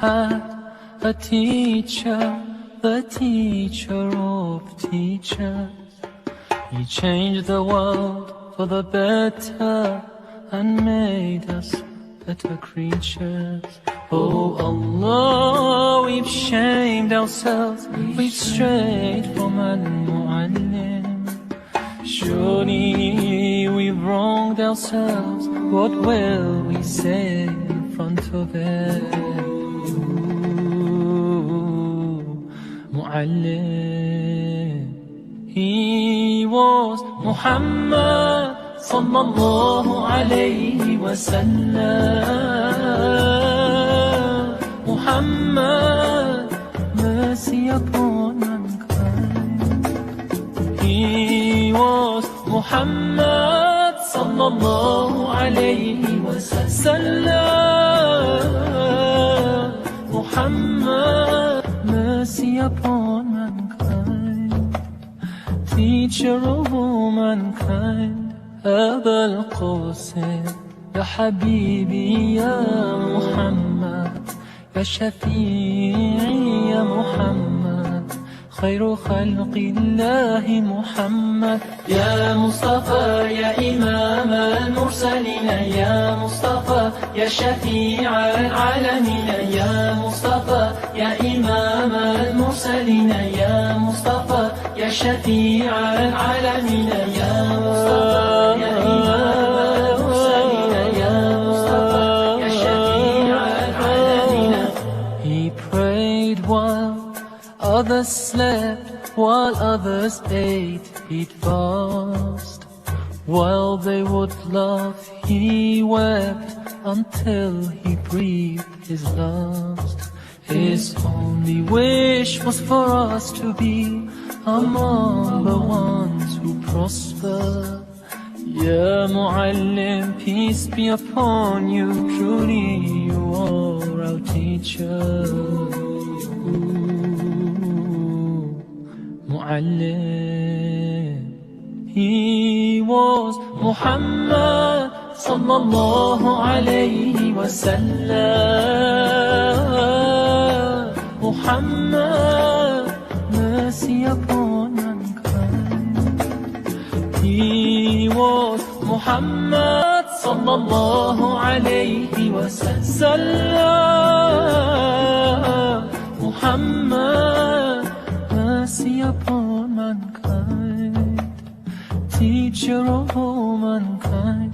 had a teacher, the teacher of teachers. He changed the world for the better and made us better creatures. Oh Allah, we've shamed ourselves, we've strayed from Al-Mu'allim. Surely we've wronged ourselves, what will we say in front of it? Mu'allim, he was Muhammad sallallahu alayhi wa sallam. Muhammad, mercy upon mankind. He was Muhammad sallallahu alayhi wa sallam. Muhammad, mercy upon mankind. Teacher of all mankind. أبا القاسم يا حبيبي يا محمد، يا شفيعي يا محمد، خير خلق الله محمد. يا مصطفى يا إمام المرسلين، يا مصطفى يا شفيع العالمين، يا مصطفى يا إمام المرسلين، يا مصطفى يا شفيع العالمين، يا مصطفى يا إمام المرسلين، يا مصطفى يا شفيع العالمين. He prayed while others slept, while others ate, he'd fast. While they would laugh, he wept until he breathed his last. His only wish was for us to be among the ones who prosper. Ya Mu'allim, peace be upon you, truly you are our teacher. Mu'allim, he was Muhammad sallallahu alayhi wa sallam. Muhammad, mercy upon mankind. He was Muhammad sallallahu alayhi wa sallam. Muhammad, mercy upon mankind. Teacher of all mankind.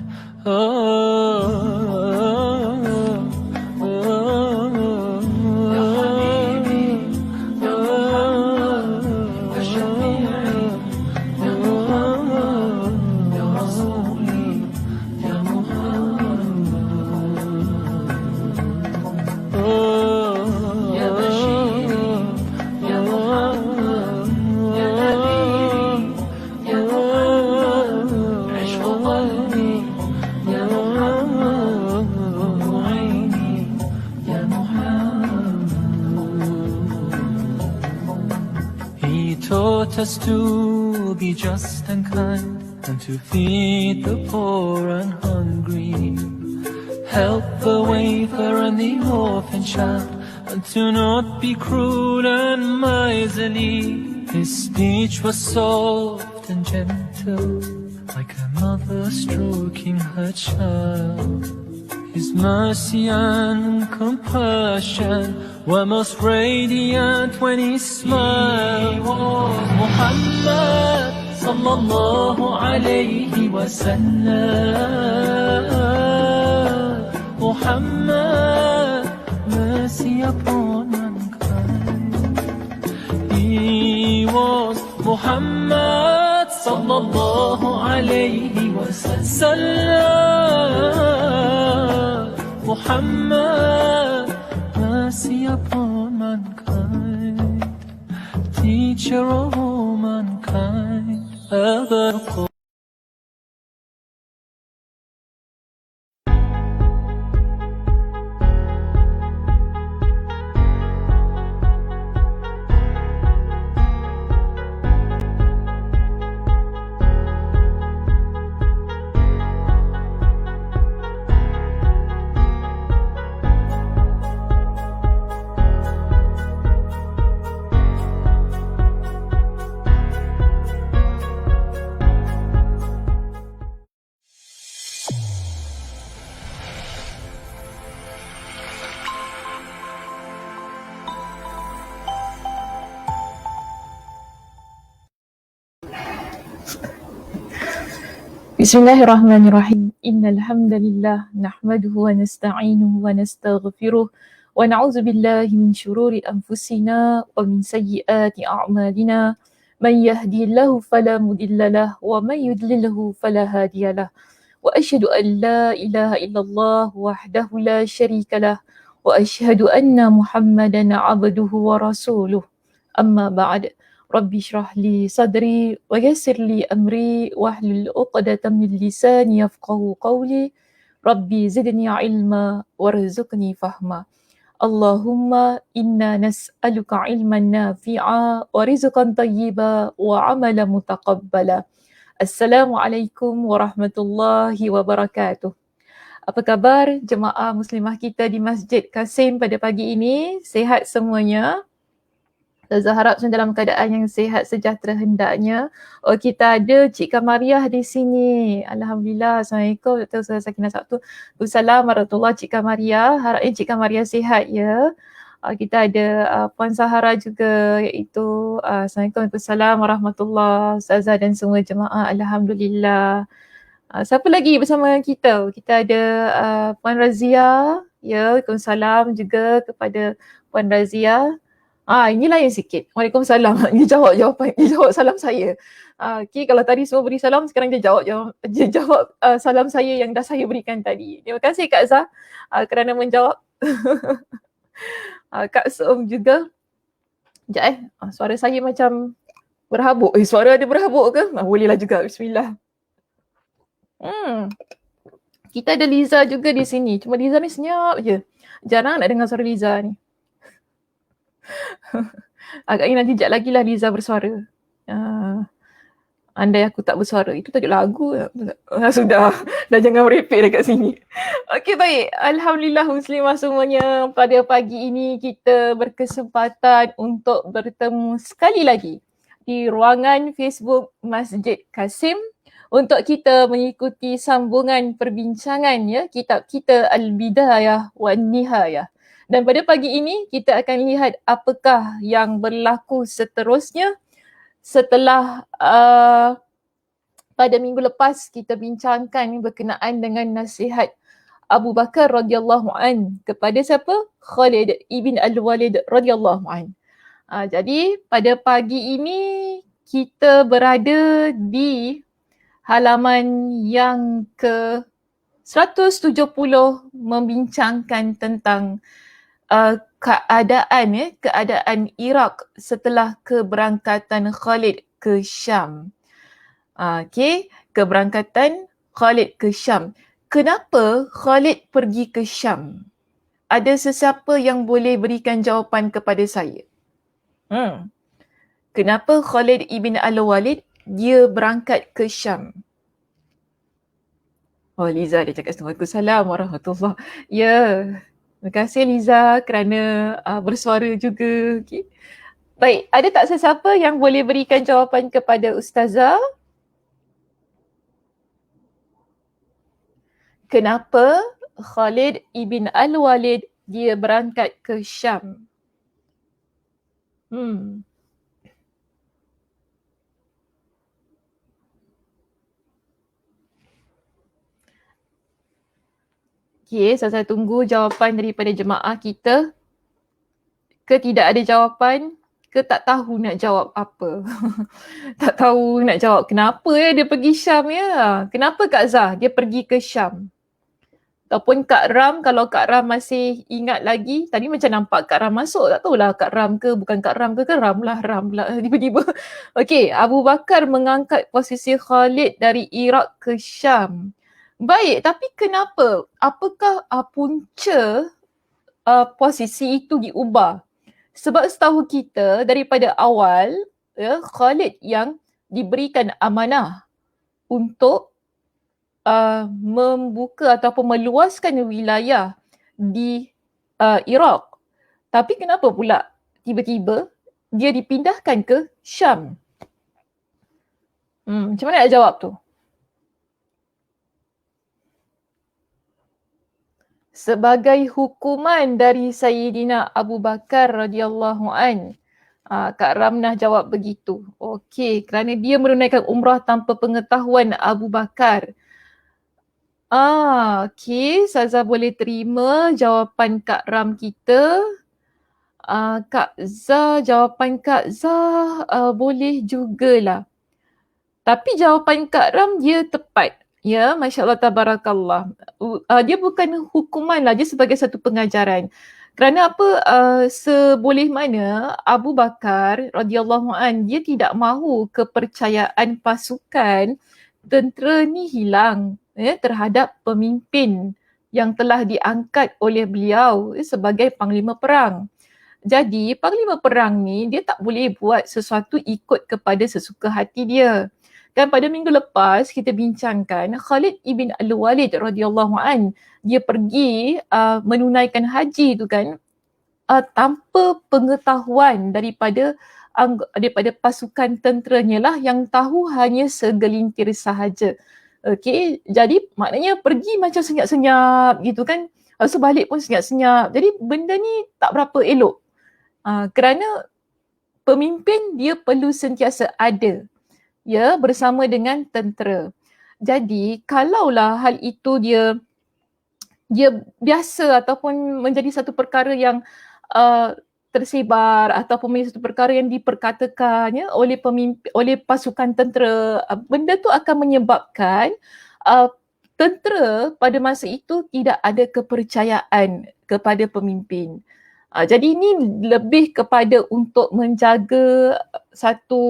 Taught us to be just and kind, and to feed the poor and hungry, help the wafer and the orphan child, and to not be cruel and miserly. His speech was soft and gentle, like a mother stroking her child. His mercy and compassion were most radiant when he smiled. He was Muhammad sallallahu alayhi wa sallam. Muhammad, mercy upon mankind. He was Muhammad sallallahu alayhi wa sallam. Muhammad, mercy upon mankind. Teacher of all mankind. أبا القاسم. Bismillahirrahmanirrahim. Innal hamdalillah nahmaduhu wa nasta'inuhu wa nastaghfiruh wa na'udzu billahi min shururi anfusina wa min sayyiati a'malina. Man yahdihillahu fala mudhillalah wa man yudlilhu fala hadiyalah. Wa asyhadu an la ilaha illallah wahdahu la syarikalah wa asyhadu anna Muhammadan 'abduhu wa rasuluh. Amma ba'd. Rabbi syrah li sadri wa yassir li amri wahlul 'uqdatam min lisani yafqahu qawli. Rabbi zidni ilma warzuqni fahma. Allahumma inna nas'aluka ilman nafi'a wa rizqan tayyiba wa amalan mutaqabbala. Assalamualaikum warahmatullahi wabarakatuh. Apa khabar jemaah muslimah kita di Masjid Kasim pada pagi ini? Sihat semuanya? Saya harap semua dalam keadaan yang sihat sejahtera hendaknya. Oh, kita ada Cik Kamariah di sini. Alhamdulillah. Assalamualaikum Dr. Ustazah Sakinah Sabtu. Assalamualaikum warahmatullahi Cik Kamariah. Harapnya Cik Kamariah sihat ya. Kita ada Puan Sahara juga, iaitu Assalamualaikum warahmatullahi Ustazah dan semua jemaah. Alhamdulillah. Siapa lagi bersama kita? Kita ada Puan Razia. Ya, Waalaikumsalam juga kepada Puan Razia. Ini lain sikit. Waalaikumsalam. Dia jawab salam saya. Okay, kalau tadi semua beri salam, sekarang dia jawab salam saya yang dah saya berikan tadi. Terima kasih Kak Zah kerana menjawab. Kak Som juga. Sekejap suara saya macam berhabuk. Suara ada berhabuk ke? Bolehlah juga. Bismillah. Kita ada Liza juga di sini. Cuma Liza ni senyap je. Jarang nak dengar suara Liza ni. Agaknya nanti sekejap lagi lah Liza bersuara. Andai aku tak bersuara. Itu tajuk lagu. Sudah. Dah jangan merepek dekat sini. Okey, baik. Alhamdulillah muslimah semuanya. Pada pagi ini kita berkesempatan untuk bertemu sekali lagi di ruangan Facebook Masjid Kasim untuk kita mengikuti sambungan perbincangan ya kitab kita Al-Bidayah wan Nihayah. Dan pada pagi ini kita akan lihat apakah yang berlaku seterusnya setelah pada minggu lepas kita bincangkan berkenaan dengan nasihat Abu Bakar radhiyallahu an kepada siapa? Khalid ibn Al-Walid radhiyallahu an. Jadi pada pagi ini kita berada di halaman yang ke 170 membincangkan tentang keadaan Iraq setelah keberangkatan Khalid ke Syam. Keberangkatan Khalid ke Syam. Kenapa Khalid pergi ke Syam? Ada sesiapa yang boleh berikan jawapan kepada saya? Kenapa Khalid ibn Al-Walid dia berangkat ke Syam? Oh, Liza dia cakap Assalamualaikum warahmatullahi. Ya. Terima kasih Liza kerana bersuara juga. Okay. Baik, ada tak sesiapa yang boleh berikan jawapan kepada Ustazah? Kenapa Khalid ibn Al-Walid dia berangkat ke Syam? Okay, saya tunggu jawapan daripada jemaah kita. Ke tidak ada jawapan, ke tak tahu nak jawab apa. Tak tahu nak jawab kenapa dia pergi Syam ya. Kenapa Kak Zah dia pergi ke Syam? Ataupun Kak Ram, kalau Kak Ram masih ingat lagi, tadi macam nampak Kak Ram masuk, tak tahulah Kak Ram ke bukan Kak Ram ke Ram lah tiba-tiba. Okey, Abu Bakar mengangkat posisi Khalid dari Iraq ke Syam. Baik, tapi kenapa? Apakah punca posisi itu diubah? Sebab setahu kita daripada awal, ya, Khalid yang diberikan amanah untuk membuka ataupun meluaskan wilayah di Iraq. Tapi kenapa pula tiba-tiba dia dipindahkan ke Syam? Macam mana nak jawab tu? Sebagai hukuman dari Sayyidina Abu Bakar radhiyallahu an. Kak Ramnah jawab begitu. Okey, kerana dia menunaikan umrah tanpa pengetahuan Abu Bakar. Okey, Ustazah boleh terima jawapan Kak Ram kita. Kak Zah, jawapan Kak Zah boleh jugalah. Tapi jawapan Kak Ram dia tepat. Ya, Masya Allah Tabarakallah. Dia bukan hukuman lah, dia sebagai satu pengajaran. Kerana apa? Seboleh mana Abu Bakar radhiyallahu an dia tidak mahu kepercayaan pasukan tentera ni hilang terhadap pemimpin yang telah diangkat oleh beliau sebagai panglima perang. Jadi panglima perang ni dia tak boleh buat sesuatu ikut kepada sesuka hati dia. Dan pada minggu lepas kita bincangkan Khalid ibn Al-Walid radhiyallahu an dia pergi menunaikan haji tu kan tanpa pengetahuan daripada pasukan tenteranya lah, yang tahu hanya segelintir sahaja. Okey, jadi maknanya pergi macam senyap-senyap gitu kan. Sebalik pun senyap-senyap. Jadi benda ni tak berapa elok. Kerana pemimpin dia perlu sentiasa ada bersama dengan tentera. Jadi kalaulah hal itu dia biasa ataupun menjadi satu perkara yang tersebar ataupun menjadi satu perkara yang diperkatakan oleh pasukan tentera, benda tu akan menyebabkan tentera pada masa itu tidak ada kepercayaan kepada pemimpin. Jadi ini lebih kepada untuk menjaga satu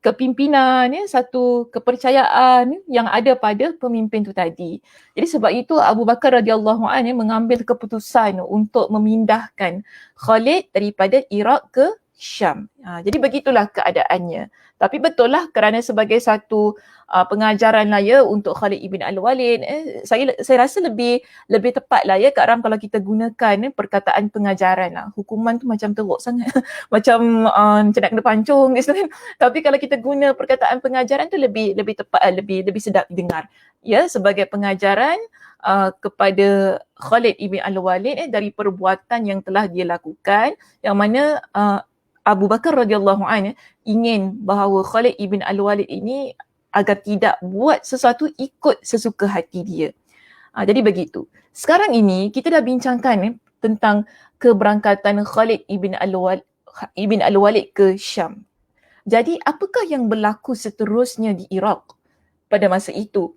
kepimpinan, satu kepercayaan yang ada pada pemimpin tu tadi. Jadi sebab itu Abu Bakar radhiyallahu anhu mengambil keputusan untuk memindahkan Khalid daripada Iraq ke Syam. Jadi begitulah keadaannya. Tapi betul lah kerana sebagai satu pengajaran lah untuk Khalid ibn Al-Walid, saya rasa lebih tepat lah Kak Ram kalau kita gunakan perkataan pengajaran lah. Hukuman tu macam teruk sangat. macam nak kena pancung gitu kan. Tapi kalau kita guna perkataan pengajaran tu lebih tepat, lebih sedap didengar. Ya, sebagai pengajaran kepada Khalid ibn Al-Walid dari perbuatan yang telah dia lakukan, yang mana Abu Bakar radhiyallahu anhu ingin bahawa Khalid ibn Al-Walid ini agar tidak buat sesuatu ikut sesuka hati dia. Jadi begitu. Sekarang ini kita dah bincangkan tentang keberangkatan Khalid ibn Al-Walid ke Syam. Jadi apakah yang berlaku seterusnya di Iraq pada masa itu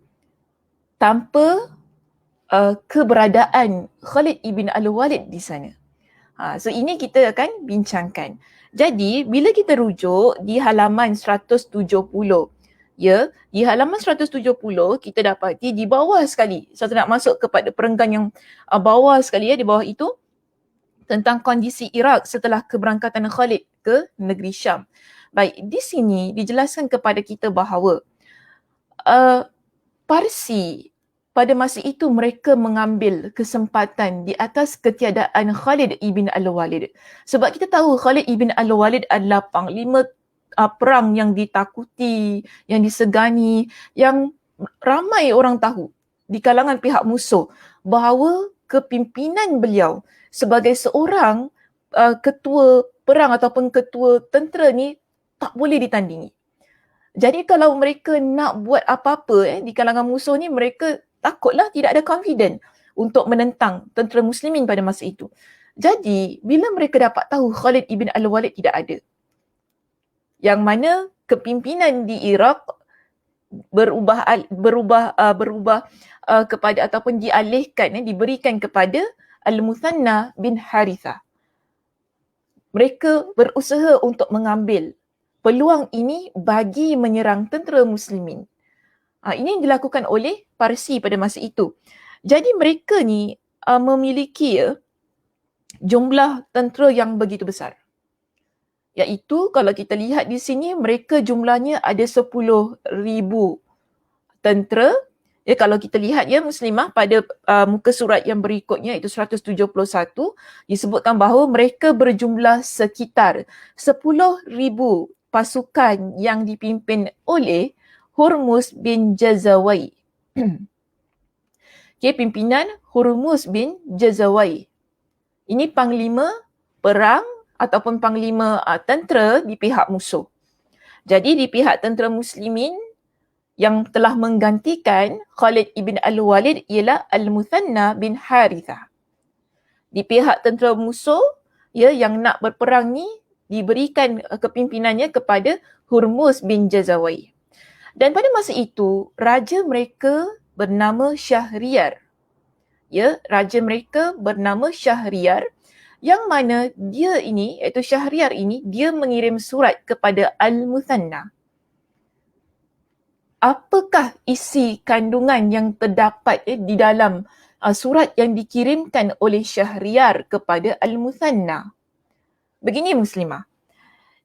tanpa keberadaan Khalid ibn Al-Walid di sana? So ini kita akan bincangkan. Jadi bila kita rujuk di halaman 170, di halaman 170 kita dapati di bawah sekali, saya nak masuk kepada perenggan yang bawah sekali di bawah itu, tentang kondisi Iraq setelah keberangkatan Khalid ke negeri Syam. Baik, di sini dijelaskan kepada kita bahawa Parsi pada masa itu mereka mengambil kesempatan di atas ketiadaan Khalid ibn Al-Walid. Sebab kita tahu Khalid ibn Al-Walid adalah panglima perang yang ditakuti, yang disegani, yang ramai orang tahu di kalangan pihak musuh bahawa kepimpinan beliau sebagai seorang ketua perang ataupun ketua tentera ni tak boleh ditandingi. Jadi kalau mereka nak buat apa-apa di kalangan musuh ni, mereka takutlah tidak ada confident untuk menentang tentera muslimin pada masa itu. Jadi bila mereka dapat tahu Khalid ibn Al-Walid tidak ada, yang mana kepimpinan di Iraq berubah kepada ataupun dialihkan, diberikan kepada Al-Muthanna bin Harithah. Mereka berusaha untuk mengambil peluang ini bagi menyerang tentera muslimin. Ini dilakukan oleh Parsi pada masa itu. Jadi mereka ni memiliki jumlah tentera yang begitu besar. Iaitu kalau kita lihat di sini mereka jumlahnya ada 10,000 tentera. Kalau kita lihat muslimah pada muka surat yang berikutnya iaitu 171 disebutkan bahawa mereka berjumlah sekitar 10,000 pasukan yang dipimpin oleh Hurmuz bin Jazawai. Pimpinan Hurmuz bin Jazawai. Ini panglima perang ataupun panglima tentera di pihak musuh. Jadi di pihak tentera muslimin yang telah menggantikan Khalid ibn al-Walid ialah Al-Muthanna bin Harithah. Di pihak tentera musuh, yang nak berperang ni diberikan kepimpinannya kepada Hurmuz bin Jazawai. Dan pada masa itu, raja mereka bernama Syahriar. Raja mereka bernama Syahriar, yang mana dia ini, iaitu Syahriar ini, dia mengirim surat kepada Al-Muthanna. Apakah isi kandungan yang terdapat di dalam surat yang dikirimkan oleh Syahriar kepada Al-Muthanna? Begini Muslimah,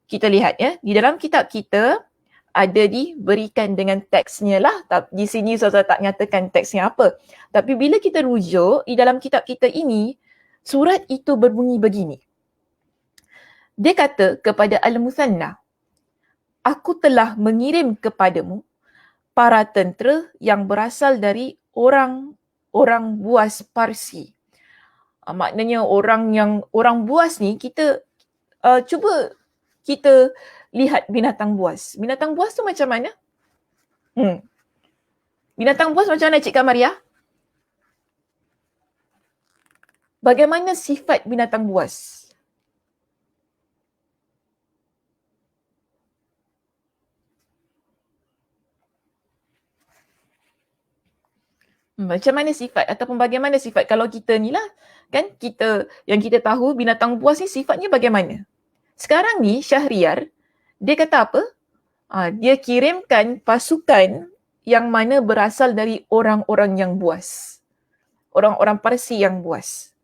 kita lihat di dalam kitab kita ada diberikan dengan teksnya lah. Di sini Ustazah tak nyatakan teksnya apa. Tapi bila kita rujuk di dalam kitab kita ini, surat itu berbunyi begini. Dia kata kepada Al-Muthanna, aku telah mengirim kepadamu para tentera yang berasal dari orang buas Parsi. Maknanya orang buas ni, kita cuba kita lihat binatang buas. Binatang buas tu macam mana? Binatang buas macam mana Cik Kamaria? Bagaimana sifat binatang buas? Macam mana sifat ataupun bagaimana sifat? Kalau kita ni lah, kan yang kita tahu binatang buas ni sifatnya bagaimana? Sekarang ni Syahriar, dia kata apa? Dia kirimkan pasukan yang mana berasal dari orang-orang yang buas. Orang-orang Parsi yang buas.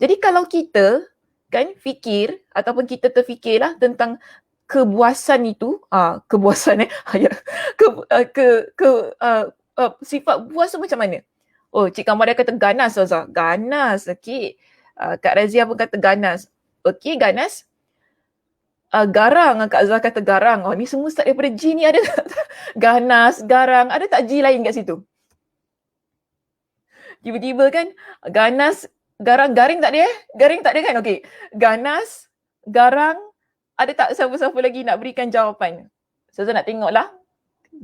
Jadi kalau kita kan fikir ataupun kita terfikirlah tentang kebuasan itu, sifat buas tu macam mana? Oh, Cik Kamaria kata ganas, Ustazah. Ganas, okey. Kak Razia pun kata ganas. Okey, ganas. Garang, Kak Azhar kata garang. Oh, ni semua start daripada G ni ada tak? Ganas, garang. Ada tak G lain kat situ? Tiba-tiba kan, ganas, garang, garing tak ada Garing tak ada kan? Okey. Ganas, garang, ada tak siapa-siapa lagi nak berikan jawapan? Ustazah nak tengoklah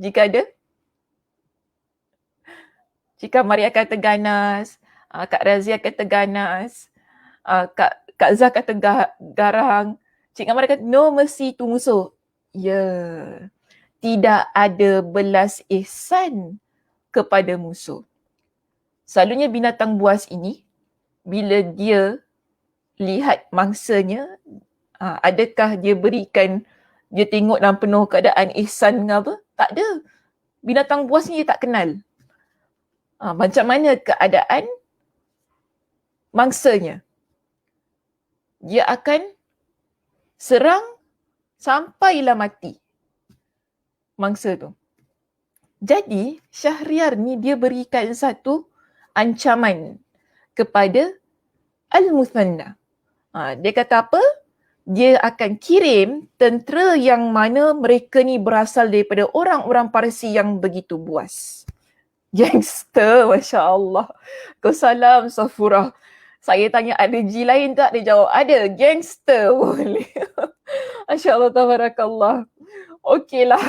jika ada. Jika Maria kata ganas, Kak Razia kata ganas, Kak Zah kata garang, Cik Maria kata no mercy to musuh. Tidak ada belas ihsan kepada musuh. Selalunya binatang buas ini, bila dia lihat mangsanya, adakah dia tengok dalam penuh keadaan ihsan ke apa? Tak ada. Binatang buas ni dia tak kenal. Macam mana keadaan mangsanya. Dia akan serang sampailah mati mangsa tu. Jadi Syahriar ni dia berikan satu ancaman kepada Al-Muthanna. Dia kata apa? Dia akan kirim tentera yang mana mereka ni berasal daripada orang-orang Parsi yang begitu buas. Gangster, Masya Allah. Kau salam, Safurah. Saya tanya ada G lain tak? Dia jawab ada. Gangster boleh. Masya Allah, tabarakallah. Okeylah.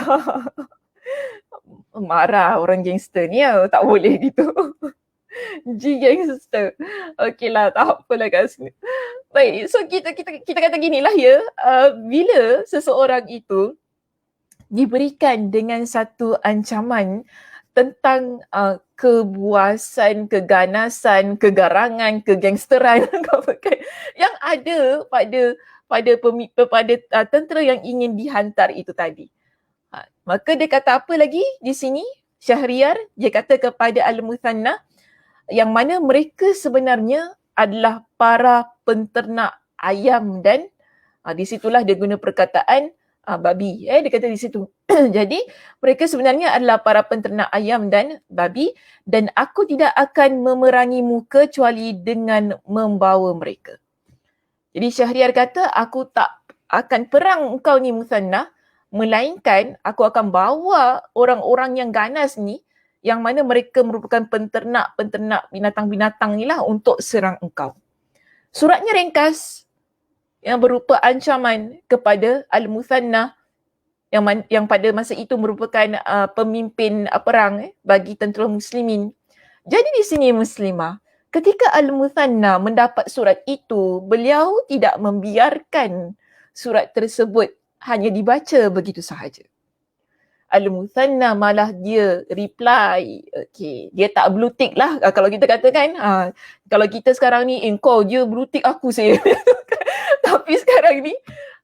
Marah orang gangster ni ya. Tak boleh gitu. G gangster. Okeylah, tak apalah kat sini. Baik, so kita kata ginilah bila seseorang itu diberikan dengan satu ancaman tentang kebuasan, keganasan, kegarangan, kegangsteran yang ada pada tentera yang ingin dihantar itu tadi. Maka dia kata apa lagi di sini? Syahriar, dia kata kepada Al-Muthanna yang mana mereka sebenarnya adalah para penternak ayam dan di situlah dia guna perkataan babi. Dia kata di situ. Jadi mereka sebenarnya adalah para penternak ayam dan babi dan aku tidak akan memerangimu kecuali dengan membawa mereka. Jadi Syahriar kata aku tak akan perang engkau ni Muthanna, melainkan aku akan bawa orang-orang yang ganas ni yang mana mereka merupakan penternak binatang-binatang ni lah untuk serang engkau. Suratnya ringkas. yang berupa ancaman kepada Al-Muthanna yang pada masa itu merupakan pemimpin perang bagi tentera muslimin. Jadi di sini Muslimah, ketika Al-Muthanna mendapat surat itu, beliau tidak membiarkan surat tersebut hanya dibaca begitu sahaja. Al-Muthanna malah dia reply. Okay. Dia tak blue tick lah kalau kita katakan. Kalau kita sekarang ni, kau je blue tick aku saya. Tapi sekarang ni,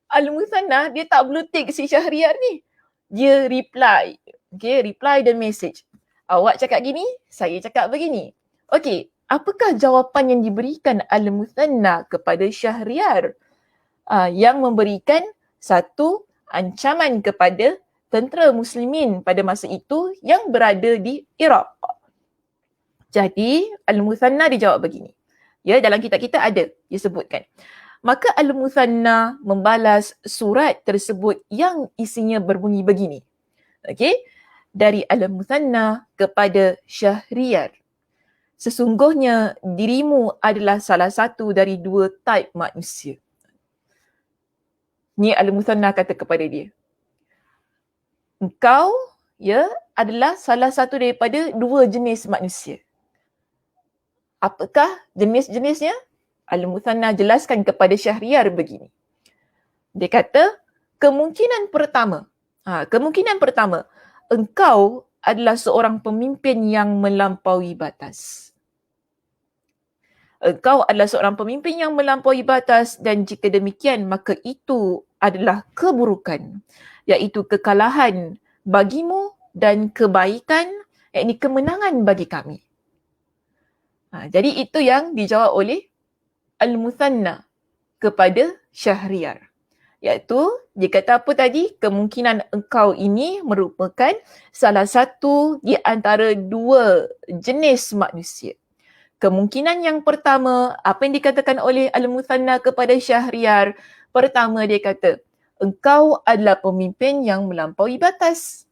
Al-Muthanna dia tak blue tick si Syahriar ni. Dia reply. Okay, reply the message. Awak cakap gini, saya cakap begini. Okay, apakah jawapan yang diberikan Al-Muthanna kepada Syahriar? Yang memberikan satu ancaman kepada tentera muslimin pada masa itu yang berada di Iraq. Jadi Al-Muthanna dijawab begini. Ya, dalam kitab kita ada disebutkan. Maka Al-Muthanna membalas surat tersebut yang isinya berbunyi begini. Okey, dari Al-Muthanna kepada Syahriar. Sesungguhnya dirimu adalah salah satu dari dua type manusia. Ni Al-Muthanna kata kepada dia. Engkau adalah salah satu daripada dua jenis manusia. Apakah jenis-jenisnya? Al-Muthanna jelaskan kepada Syahriar begini. Dia kata, kemungkinan pertama, engkau adalah seorang pemimpin yang melampaui batas. Engkau adalah seorang pemimpin yang melampaui batas dan jika demikian maka itu adalah keburukan, iaitu kekalahan bagimu dan kebaikan, yakni kemenangan bagi kami. Jadi itu yang dijawab oleh Al-Muthanna kepada Syahriar. Iaitu, dia kata apa tadi? Kemungkinan engkau ini merupakan salah satu di antara dua jenis manusia. Kemungkinan yang pertama, apa yang dikatakan oleh Al-Muthanna kepada Syahriar? Pertama dia kata, engkau adalah pemimpin yang melampaui batas.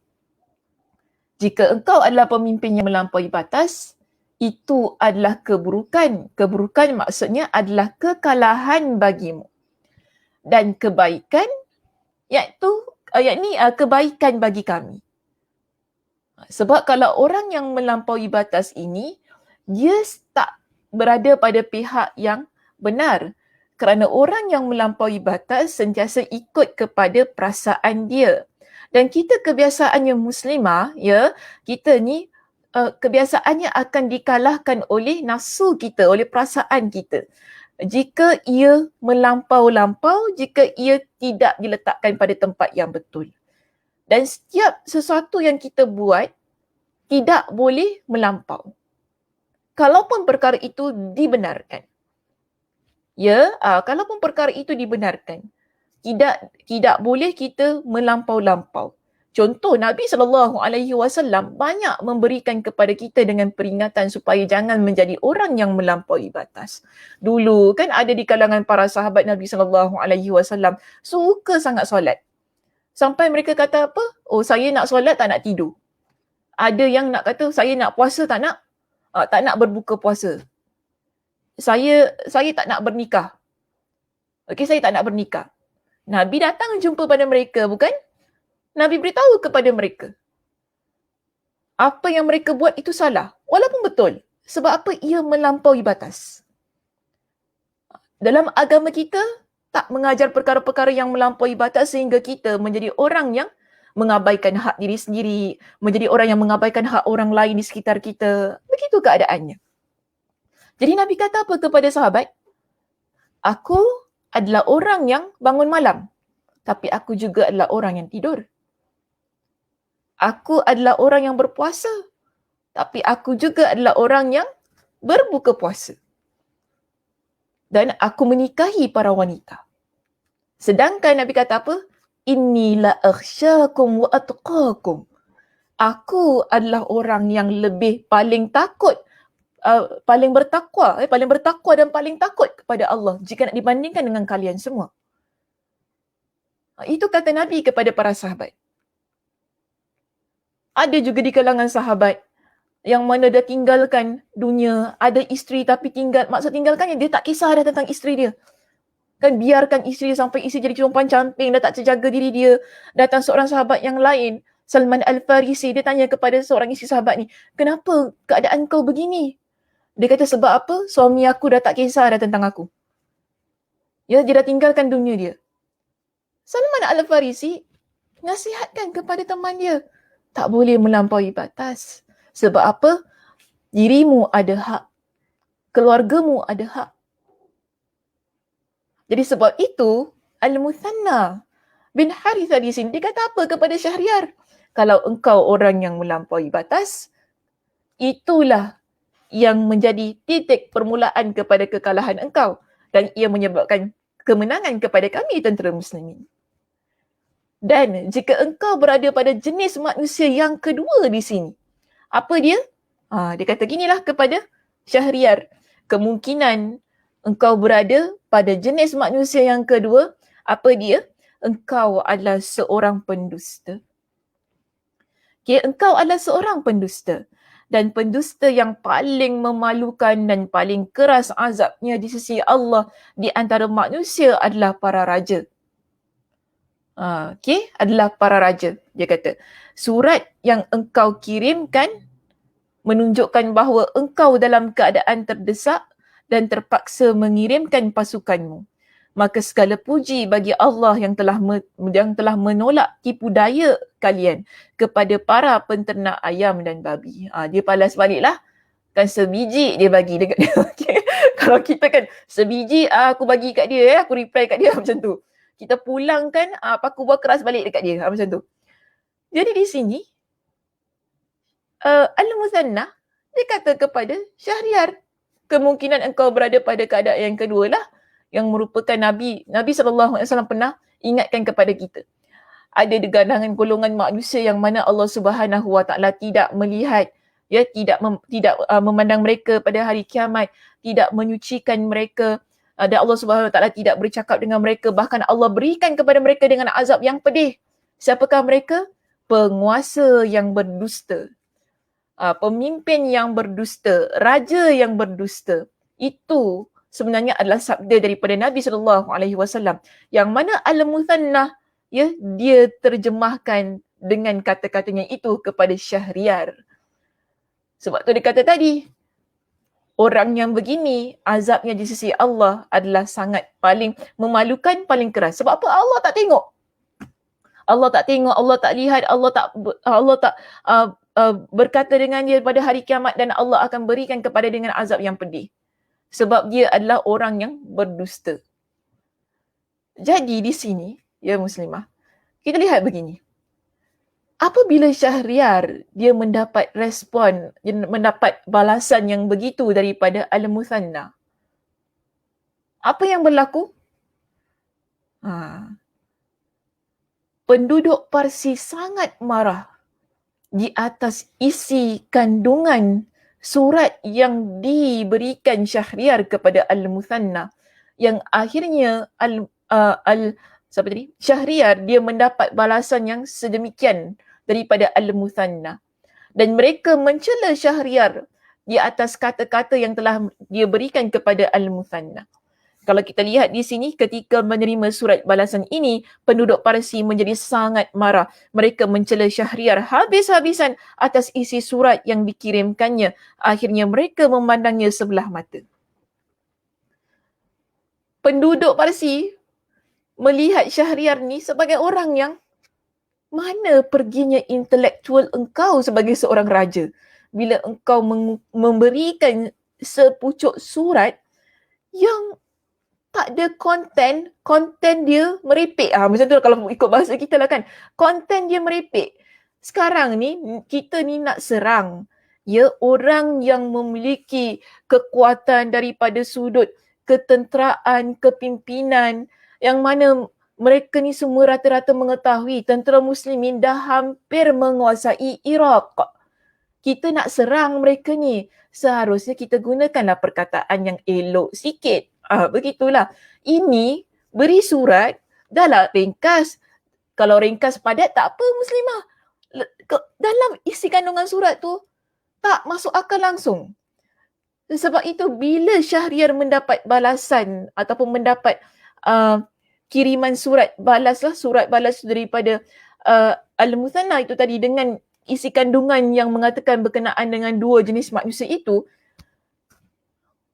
Jika engkau adalah pemimpin yang melampaui batas, itu adalah keburukan. Keburukan maksudnya adalah kekalahan bagimu. Dan kebaikan, yakni kebaikan bagi kami. Sebab kalau orang yang melampaui batas ini, dia tak berada pada pihak yang benar. Kerana orang yang melampaui batas sentiasa ikut kepada perasaan dia. Dan kita kebiasaannya Muslimah, kita ni kebiasaannya akan dikalahkan oleh nafsu kita, oleh perasaan kita. Jika ia melampau-lampau, jika ia tidak diletakkan pada tempat yang betul. Dan setiap sesuatu yang kita buat tidak boleh melampau. Kalaupun perkara itu dibenarkan. Kalaupun perkara itu dibenarkan, tidak boleh kita melampau-lampau. Contoh, Nabi SAW banyak memberikan kepada kita dengan peringatan supaya jangan menjadi orang yang melampaui batas. Dulu kan ada di kalangan para sahabat Nabi SAW suka sangat solat. Sampai mereka kata apa? Oh, saya nak solat tak nak tidur. Ada yang nak kata saya nak puasa tak nak berbuka puasa. Saya tak nak bernikah. Okey, saya tak nak bernikah. Nabi datang jumpa pada mereka, bukan? Nabi beritahu kepada mereka. Apa yang mereka buat itu salah. Walaupun betul. Sebab apa? Ia melampaui batas. Dalam agama kita, tak mengajar perkara-perkara yang melampaui batas sehingga kita menjadi orang yang mengabaikan hak diri sendiri, menjadi orang yang mengabaikan hak orang lain di sekitar kita. Begitu keadaannya. Jadi Nabi kata apa kepada sahabat? Aku adalah orang yang bangun malam, tapi aku juga adalah orang yang tidur. Aku adalah orang yang berpuasa, tapi aku juga adalah orang yang berbuka puasa. Dan aku menikahi para wanita. Sedangkan Nabi kata apa? Inni la akhsyakum wa atqakum. Aku adalah orang yang paling takut, paling bertakwa dan paling takut kepada Allah jika nak dibandingkan dengan kalian semua. Itu kata Nabi kepada para sahabat. Ada juga di kalangan sahabat yang mana dia tinggalkan dunia, ada isteri tapi maksud tinggalkannya dia tak kisah dah tentang isteri dia. Kan biarkan isteri sampai isteri jadi perempuan camping, dah tak terjaga diri dia. Datang seorang sahabat yang lain, Salman Al-Farisi, dia tanya kepada seorang isteri sahabat ni, kenapa keadaan kau begini? Dia kata sebab apa? Suami aku dah tak kisah dah tentang aku. Ya, dia dah tinggalkan dunia dia. Salman Al-Farisi nasihatkan kepada teman dia, tak boleh melampaui batas. Sebab apa? Dirimu ada hak. Keluargamu ada hak. Jadi sebab itu, Al-Muthanna bin Harithah di sini, dia kata apa kepada Syahriar? Kalau engkau orang yang melampaui batas, itulah yang menjadi titik permulaan kepada kekalahan engkau. Dan ia menyebabkan kemenangan kepada kami tentera muslimin. Dan jika engkau berada pada jenis manusia yang kedua di sini, apa dia? Dia kata ginilah kepada Syahriar. Kemungkinan engkau berada pada jenis manusia yang kedua, apa dia? Engkau adalah seorang pendusta. Okay, engkau adalah seorang pendusta. Dan pendusta yang paling memalukan dan paling keras azabnya di sisi Allah di antara manusia adalah para raja. Okay, adalah para raja. Dia kata, surat yang engkau kirimkan menunjukkan bahawa engkau dalam keadaan terdesak dan terpaksa mengirimkan pasukanmu. Maka segala puji bagi Allah yang telah menolak tipu daya kalian kepada para penternak ayam dan babi. Dia balas baliklah. Kan sebiji dia bagi dekat dia. Okay. Kalau kita kan sebiji aku bagi kat dia, aku reply kat dia macam tu. Kita pulangkan, aku buat keras balik dekat dia. Macam tu. Jadi di sini, Al-Muthanna, dia kata kepada Syahriar, kemungkinan engkau berada pada keadaan yang kedua lah, yang merupakan Nabi SAW pernah ingatkan kepada kita. Ada di kalangan golongan manusia yang mana Allah Subhanahu Wa Taala tidak melihat, ya, tidak memandang mereka pada hari kiamat, tidak menyucikan mereka, dan Allah Subhanahu Wa Taala tidak bercakap dengan mereka, bahkan Allah berikan kepada mereka dengan azab yang pedih. Siapakah mereka? Penguasa yang berdusta, pemimpin yang berdusta, raja yang berdusta. Itu sebenarnya adalah sabda daripada Nabi SAW yang mana Al-Muthanna, ya, dia terjemahkan dengan kata-katanya itu kepada Syahriar. Sebab tu dia kata tadi, orang yang begini azabnya di sisi Allah adalah sangat paling memalukan, paling keras. Sebab apa? Allah tak tengok. Allah tak tengok, Allah tak lihat, Allah tak berkata dengan dia pada hari kiamat, dan Allah akan berikan kepada dengan azab yang pedih. Sebab dia adalah orang yang berdusta. Jadi di sini, ya muslimah, kita lihat begini. Apabila Syahriar dia mendapat respon, dia mendapat balasan yang begitu daripada Al-Muthanna, apa yang berlaku? Penduduk Parsi sangat marah di atas isi kandungan surat yang diberikan Syahriar kepada Al-Muthanna, yang akhirnya Syahriar dia mendapat balasan yang sedemikian daripada Al-Muthanna, dan mereka mencela Syahriar di atas kata-kata yang telah dia berikan kepada Al-Muthanna. Kalau kita lihat di sini, ketika menerima surat balasan ini, penduduk Parsi menjadi sangat marah. Mereka mencela Syahriar habis-habisan atas isi surat yang dikirimkannya. Akhirnya mereka memandangnya sebelah mata. Penduduk Parsi melihat Syahriar ni sebagai orang yang, mana perginya intelektual engkau sebagai seorang raja bila engkau memberikan sepucuk surat yang tak ada konten dia merepek. Macam tu kalau ikut bahasa kita lah kan. Konten dia merepek. Sekarang ni, kita ni nak serang, ya, orang yang memiliki kekuatan daripada sudut ketenteraan, kepimpinan, yang mana mereka ni semua rata-rata mengetahui tentera muslimin dah hampir menguasai Iraq. Kita nak serang mereka ni, seharusnya kita gunakanlah perkataan yang elok sikit. Begitulah. Ini beri surat, dah lah ringkas. Kalau ringkas padat tak apa muslimah. Dalam isi kandungan surat tu tak masuk akal langsung. Sebab itu bila Syahriar mendapat balasan ataupun mendapat kiriman surat balas daripada Al-Muthanna itu tadi dengan isi kandungan yang mengatakan berkenaan dengan dua jenis manusia itu,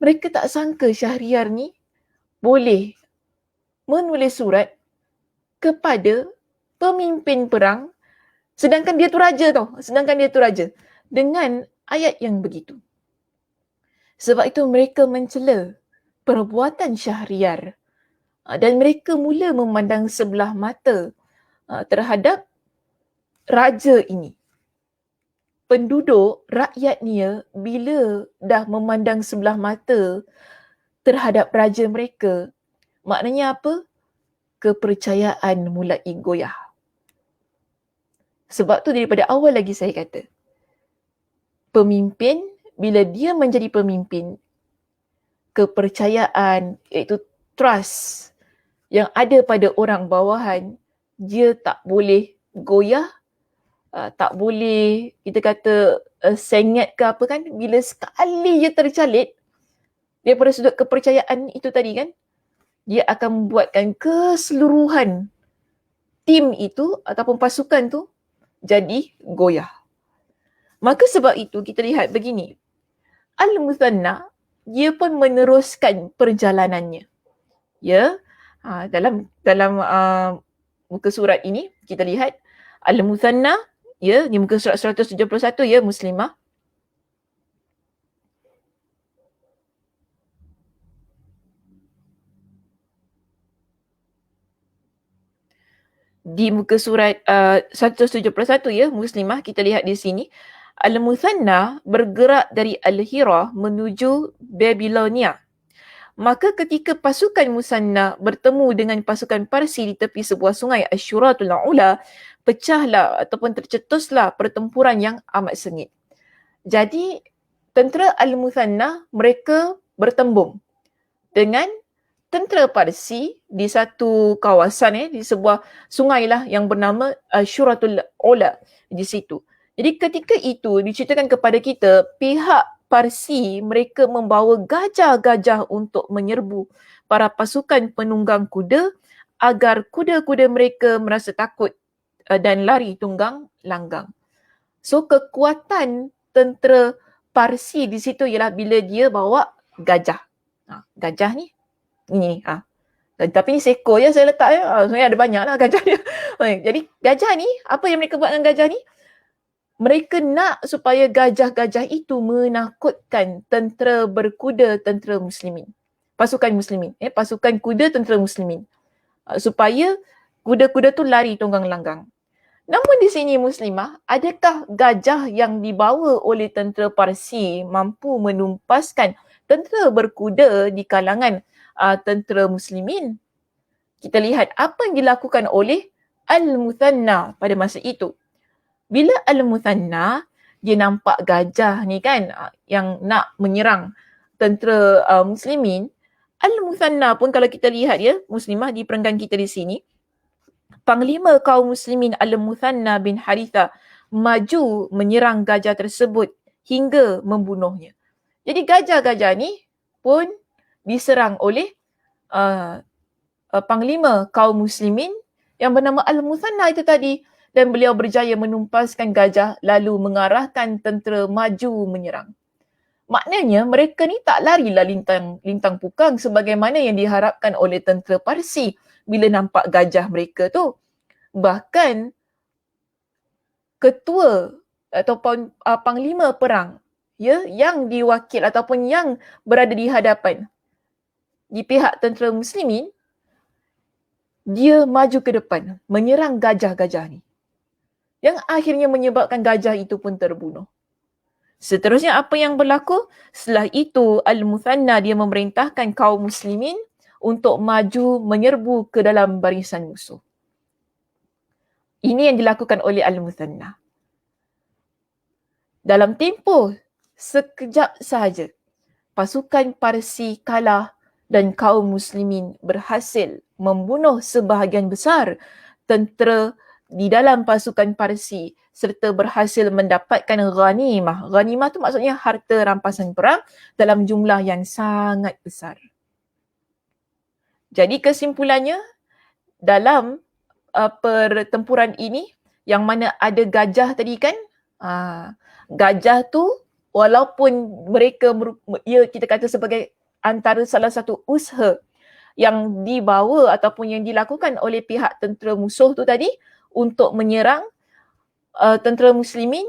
mereka tak sangka Syahriar ni boleh menulis surat kepada pemimpin perang sedangkan dia tu raja dengan ayat yang begitu. Sebab itu mereka mencela perbuatan Syahriar dan mereka mula memandang sebelah mata terhadap raja ini. Penduduk, rakyatnya bila dah memandang sebelah mata terhadap raja mereka, maknanya apa? Kepercayaan mulai goyah. Sebab tu daripada awal lagi saya kata, pemimpin, bila dia menjadi pemimpin, kepercayaan iaitu trust yang ada pada orang bawahan, dia tak boleh goyah, tak boleh kita kata sengit ke apa kan. Bila sekali dia tercalit daripada sudut kepercayaan itu tadi kan, dia akan membuatkan keseluruhan tim itu ataupun pasukan tu jadi goyah. Maka sebab itu kita lihat begini, Al-Muthanna dia pun meneruskan perjalanannya. Ya, dalam muka surat ini kita lihat Al-Muthanna, ya, di muka surat 171 ya Muslimah. Di muka surat 171 ya Muslimah, kita lihat di sini Al-Muthanna bergerak dari Al-Hira menuju Babilonia. Maka ketika pasukan Muthanna bertemu dengan pasukan Parsi di tepi sebuah sungai Asyuratul Ula, pecahlah ataupun tercetuslah pertempuran yang amat sengit. Jadi tentera Al-Muthanna mereka bertembung dengan tentera Parsi di satu kawasan di sebuah sungai lah yang bernama Syuratul Ula di situ. Jadi ketika itu diceritakan kepada kita pihak Parsi mereka membawa gajah-gajah untuk menyerbu para pasukan penunggang kuda agar kuda-kuda mereka merasa takut dan lari tunggang langgang. So kekuatan tentera Parsi di situ ialah bila dia bawa gajah. Gajah ni ini tapi ni seekor je saya letak sebenarnya ada banyak lah gajah dia. Jadi gajah ni, apa yang mereka buat dengan gajah ni? Mereka nak supaya gajah-gajah itu menakutkan tentera berkuda tentera muslimin. Pasukan muslimin. Pasukan kuda tentera muslimin. Supaya kuda-kuda tu lari tunggang langgang. Namun di sini Muslimah, adakah gajah yang dibawa oleh tentera Parsi mampu menumpaskan tentera berkuda di kalangan tentera muslimin? Kita lihat apa yang dilakukan oleh Al-Muthanna pada masa itu. Bila Al-Muthanna dia nampak gajah ni kan yang nak menyerang tentera muslimin, Al-Muthanna pun kalau kita lihat ya Muslimah di perenggan kita di sini, Panglima kaum muslimin Al-Muthanna bin Haritha maju menyerang gajah tersebut hingga membunuhnya. Jadi gajah-gajah ni pun diserang oleh Panglima kaum muslimin yang bernama Al-Muthanna itu tadi, dan beliau berjaya menumpaskan gajah lalu mengarahkan tentera maju menyerang. Maknanya mereka ni tak larilah lintang pukang sebagaimana yang diharapkan oleh tentera Parsi bila nampak gajah mereka tu. Bahkan ketua ataupun panglima perang ya yang diwakil ataupun yang berada di hadapan di pihak tentera muslimin, dia maju ke depan menyerang gajah-gajah ni, yang akhirnya menyebabkan gajah itu pun terbunuh. Seterusnya apa yang berlaku? Setelah itu Al-Muthanna dia memerintahkan kaum muslimin untuk maju menyerbu ke dalam barisan musuh. Ini yang dilakukan oleh Al-Muthanna. Dalam tempoh sekejap sahaja, pasukan Parsi kalah dan kaum muslimin berhasil membunuh sebahagian besar tentera di dalam pasukan Parsi serta berhasil mendapatkan ghanimah. Ghanimah tu maksudnya harta rampasan perang dalam jumlah yang sangat besar. Jadi kesimpulannya, dalam pertempuran ini yang mana ada gajah tadi kan, gajah tu walaupun mereka kita kata sebagai antara salah satu usaha yang dibawa ataupun yang dilakukan oleh pihak tentera musuh tu tadi untuk menyerang tentera muslimin.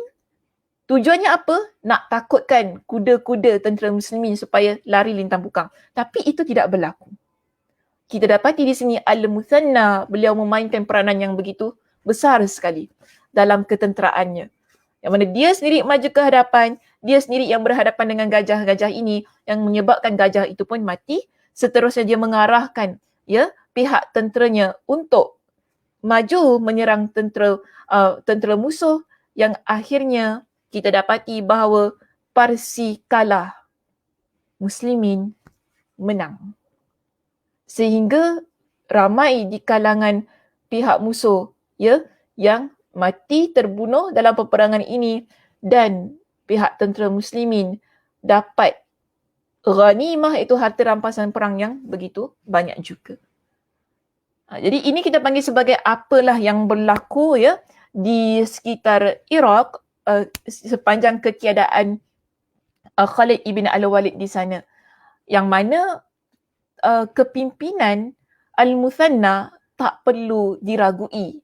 Tujuannya apa? Nak takutkan kuda-kuda tentera muslimin supaya lari lintang pukang. Tapi itu tidak berlaku. Kita dapati di sini Al-Muthanna, beliau memainkan peranan yang begitu besar sekali dalam ketenteraannya. Yang mana dia sendiri maju ke hadapan, dia sendiri yang berhadapan dengan gajah-gajah ini yang menyebabkan gajah itu pun mati. Seterusnya dia mengarahkan pihak tenteranya untuk maju menyerang tentera musuh yang akhirnya kita dapati bahawa Parsi kalah, Muslimin menang. Sehingga ramai di kalangan pihak musuh yang mati terbunuh dalam peperangan ini dan pihak tentera muslimin dapat ghanimah, itu harta rampasan perang yang begitu banyak juga. Jadi ini kita panggil sebagai apalah yang berlaku di sekitar Iraq sepanjang ketiadaan Khalid ibn al-Walid di sana. Yang mana kepimpinan Al-Muthanna tak perlu diragui.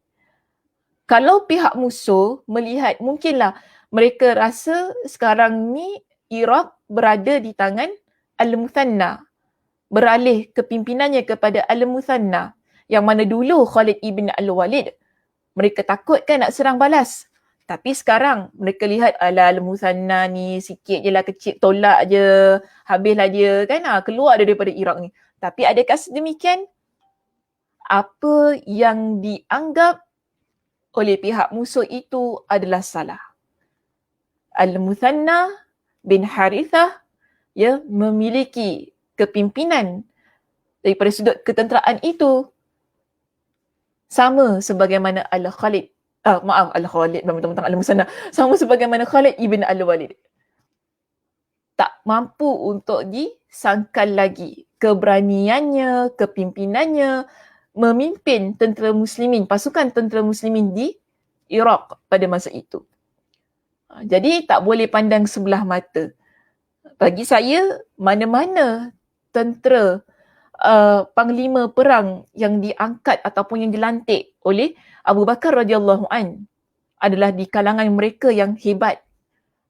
Kalau pihak musuh melihat, mungkinlah mereka rasa sekarang ni Iraq berada di tangan Al-Muthanna, beralih kepimpinannya kepada Al-Muthanna, yang mana dulu Khalid ibn al-Walid mereka takut kan nak serang balas. Tapi sekarang mereka lihat Al-Muthanna ni sikit je lah, kecil, tolak je, habislah dia kan, keluar daripada Iraq ni. Tapi adakah sedemikian? Apa yang dianggap oleh pihak musuh itu adalah salah. Al-Muthanna bin Harithah memiliki kepimpinan daripada sudut ketenteraan itu sama sebagaimana Al-Khalid, mentang-mentang Al-Muthanna, sama sebagaimana Khalid ibn al-Walid. Tak mampu untuk disangkal lagi keberaniannya, kepimpinannya memimpin tentera muslimin, pasukan tentera muslimin di Iraq pada masa itu. Jadi tak boleh pandang sebelah mata. Bagi saya, mana-mana tentera panglima perang yang diangkat ataupun yang dilantik oleh Abu Bakar radhiyallahu an adalah di kalangan mereka yang hebat.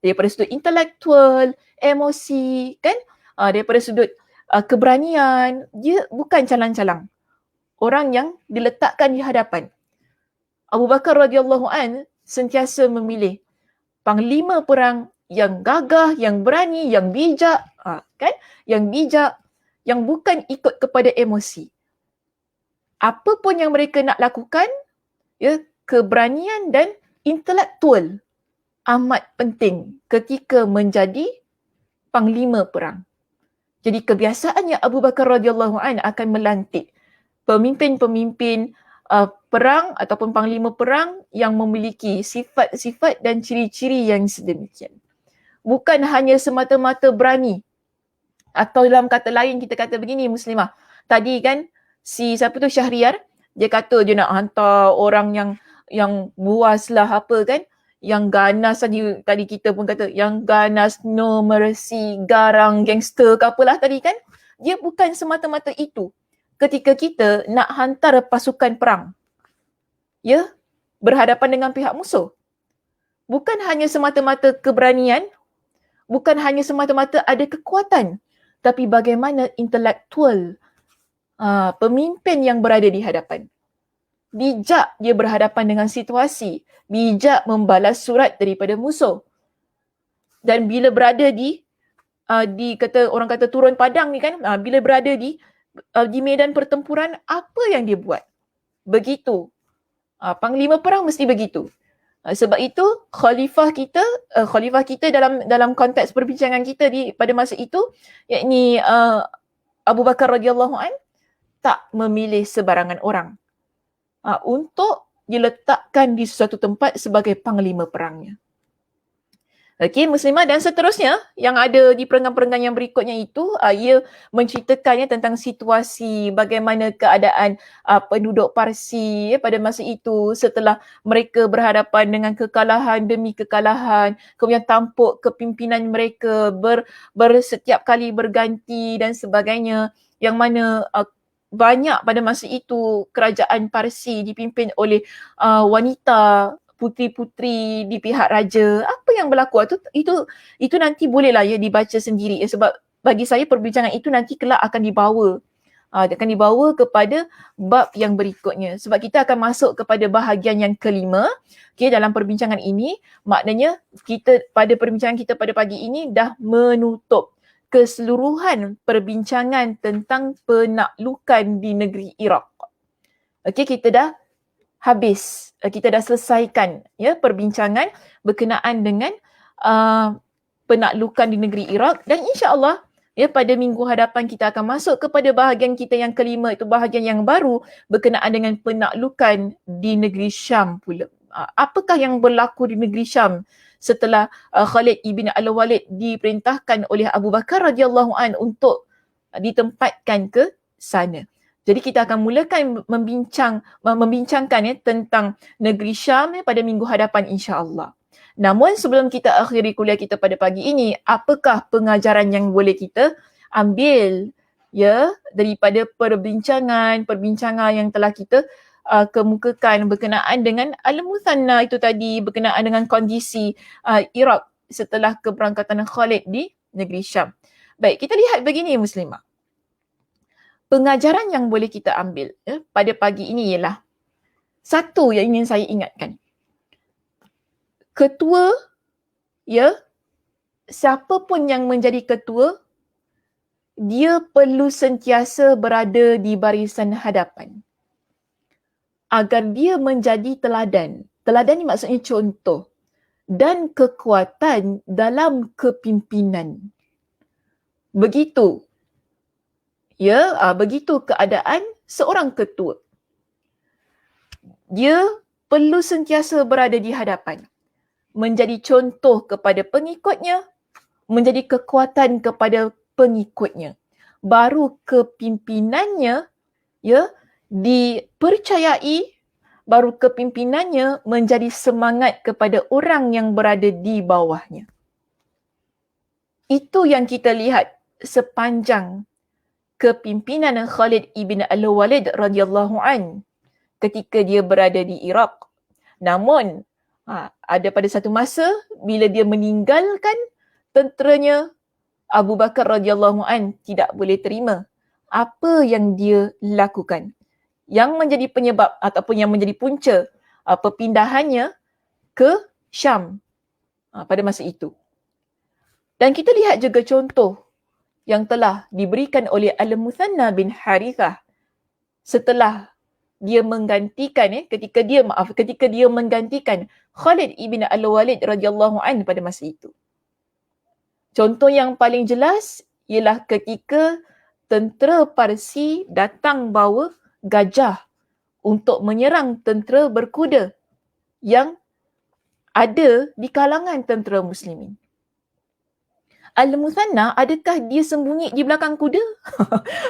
Daripada sudut intelektual, emosi, kan? Daripada sudut keberanian, dia bukan calang-calang. Orang yang diletakkan di hadapan. Abu Bakar radhiyallahu an sentiasa memilih panglima perang yang gagah, yang berani, yang bijak, kan? Yang bijak, yang bukan ikut kepada emosi. Apa pun yang mereka nak lakukan, keberanian dan intelektual amat penting ketika menjadi panglima perang. Jadi kebiasaannya Abu Bakar radhiyallahu an akan melantik pemimpin-pemimpin perang ataupun panglima perang yang memiliki sifat-sifat dan ciri-ciri yang sedemikian. Bukan hanya semata-mata berani. Atau dalam kata lain kita kata begini Muslimah. Tadi kan siapa tu Syahriar, dia kata dia nak hantar orang yang buas lah apa kan. Yang ganas tadi kita pun kata yang ganas, no mercy, garang, gangster ke apalah tadi kan. Dia bukan semata-mata itu. Ketika kita nak hantar pasukan perang, berhadapan dengan pihak musuh. Bukan hanya semata-mata keberanian, bukan hanya semata-mata ada kekuatan, tapi bagaimana intelektual pemimpin yang berada di hadapan. Bijak dia berhadapan dengan situasi, bijak membalas surat daripada musuh. Dan bila berada di orang kata turun padang ni kan, bila berada di medan pertempuran, apa yang dia buat? Begitu. Panglima perang mesti begitu. Sebab itu khalifah kita dalam konteks perbincangan kita pada masa itu, yakni Abu Bakar radhiyallahu an, tak memilih sebarangan orang untuk diletakkan di sesuatu tempat sebagai panglima perangnya. Okey, muslimah dan seterusnya yang ada di perenggan-perenggan yang berikutnya itu, ia menceritakannya tentang situasi bagaimana keadaan penduduk Parsi pada masa itu setelah mereka berhadapan dengan kekalahan demi kekalahan, kemudian tampuk kepimpinan mereka setiap kali berganti dan sebagainya, yang mana banyak pada masa itu kerajaan Parsi dipimpin oleh wanita, puteri-puteri di pihak raja. Apa yang berlaku itu nanti bolehlah ya dibaca sendiri sebab bagi saya perbincangan itu nanti kelak akan dibawa kepada bab yang berikutnya sebab kita akan masuk kepada bahagian yang kelima. Okay, dalam perbincangan ini maknanya kita pada perbincangan kita pada pagi ini dah menutup keseluruhan perbincangan tentang penaklukan di negeri Iraq. Okey, kita dah habis. Kita dah selesaikan ya perbincangan berkenaan dengan penaklukan di negeri Iraq dan insya-Allah ya pada minggu hadapan kita akan masuk kepada bahagian kita yang kelima, itu bahagian yang baru berkenaan dengan penaklukan di negeri Syam pula. Apakah yang berlaku di negeri Syam setelah Khalid ibn Al-Walid diperintahkan oleh Abu Bakar radhiyallahu an untuk ditempatkan ke sana. Jadi kita akan mulakan membincangkan ya tentang negeri Syam pada minggu hadapan insya-Allah. Namun sebelum kita akhiri kuliah kita pada pagi ini, apakah pengajaran yang boleh kita ambil ya daripada perbincangan yang telah kita kemukakan berkenaan dengan Al-Muthanna itu tadi, berkenaan dengan kondisi Iraq setelah keberangkatan Khalid di negeri Syam. Baik, kita lihat begini muslimah. Pengajaran yang boleh kita ambil pada pagi ini ialah satu yang ingin saya ingatkan. Ketua, ya, siapa pun yang menjadi ketua, dia perlu sentiasa berada di barisan hadapan agar dia menjadi teladan. Teladan ni maksudnya contoh dan kekuatan dalam kepimpinan. Begitu. Ya, begitu keadaan seorang ketua. Dia perlu sentiasa berada di hadapan. Menjadi contoh kepada pengikutnya, menjadi kekuatan kepada pengikutnya. Baru kepimpinannya ya dipercayai, baru kepimpinannya menjadi semangat kepada orang yang berada di bawahnya. Itu yang kita lihat sepanjang kepimpinan Khalid ibn Al-Walid radhiyallahu an ketika dia berada di Iraq. Namun ada pada satu masa bila dia meninggalkan tenteranya, Abu Bakar radhiyallahu an tidak boleh terima apa yang dia lakukan. Yang menjadi penyebab ataupun yang menjadi punca perpindahannya ke Syam pada masa itu. Dan kita lihat juga contoh yang telah diberikan oleh Al-Muthanna bin Harithah setelah dia menggantikan ketika dia menggantikan Khalid ibn Al-Walid radhiyallahu an pada masa itu. Contoh yang paling jelas ialah ketika tentera Parsi datang bawa gajah untuk menyerang tentera berkuda yang ada di kalangan tentera muslimin. Al-Muthanna, adakah dia sembunyi di belakang kuda?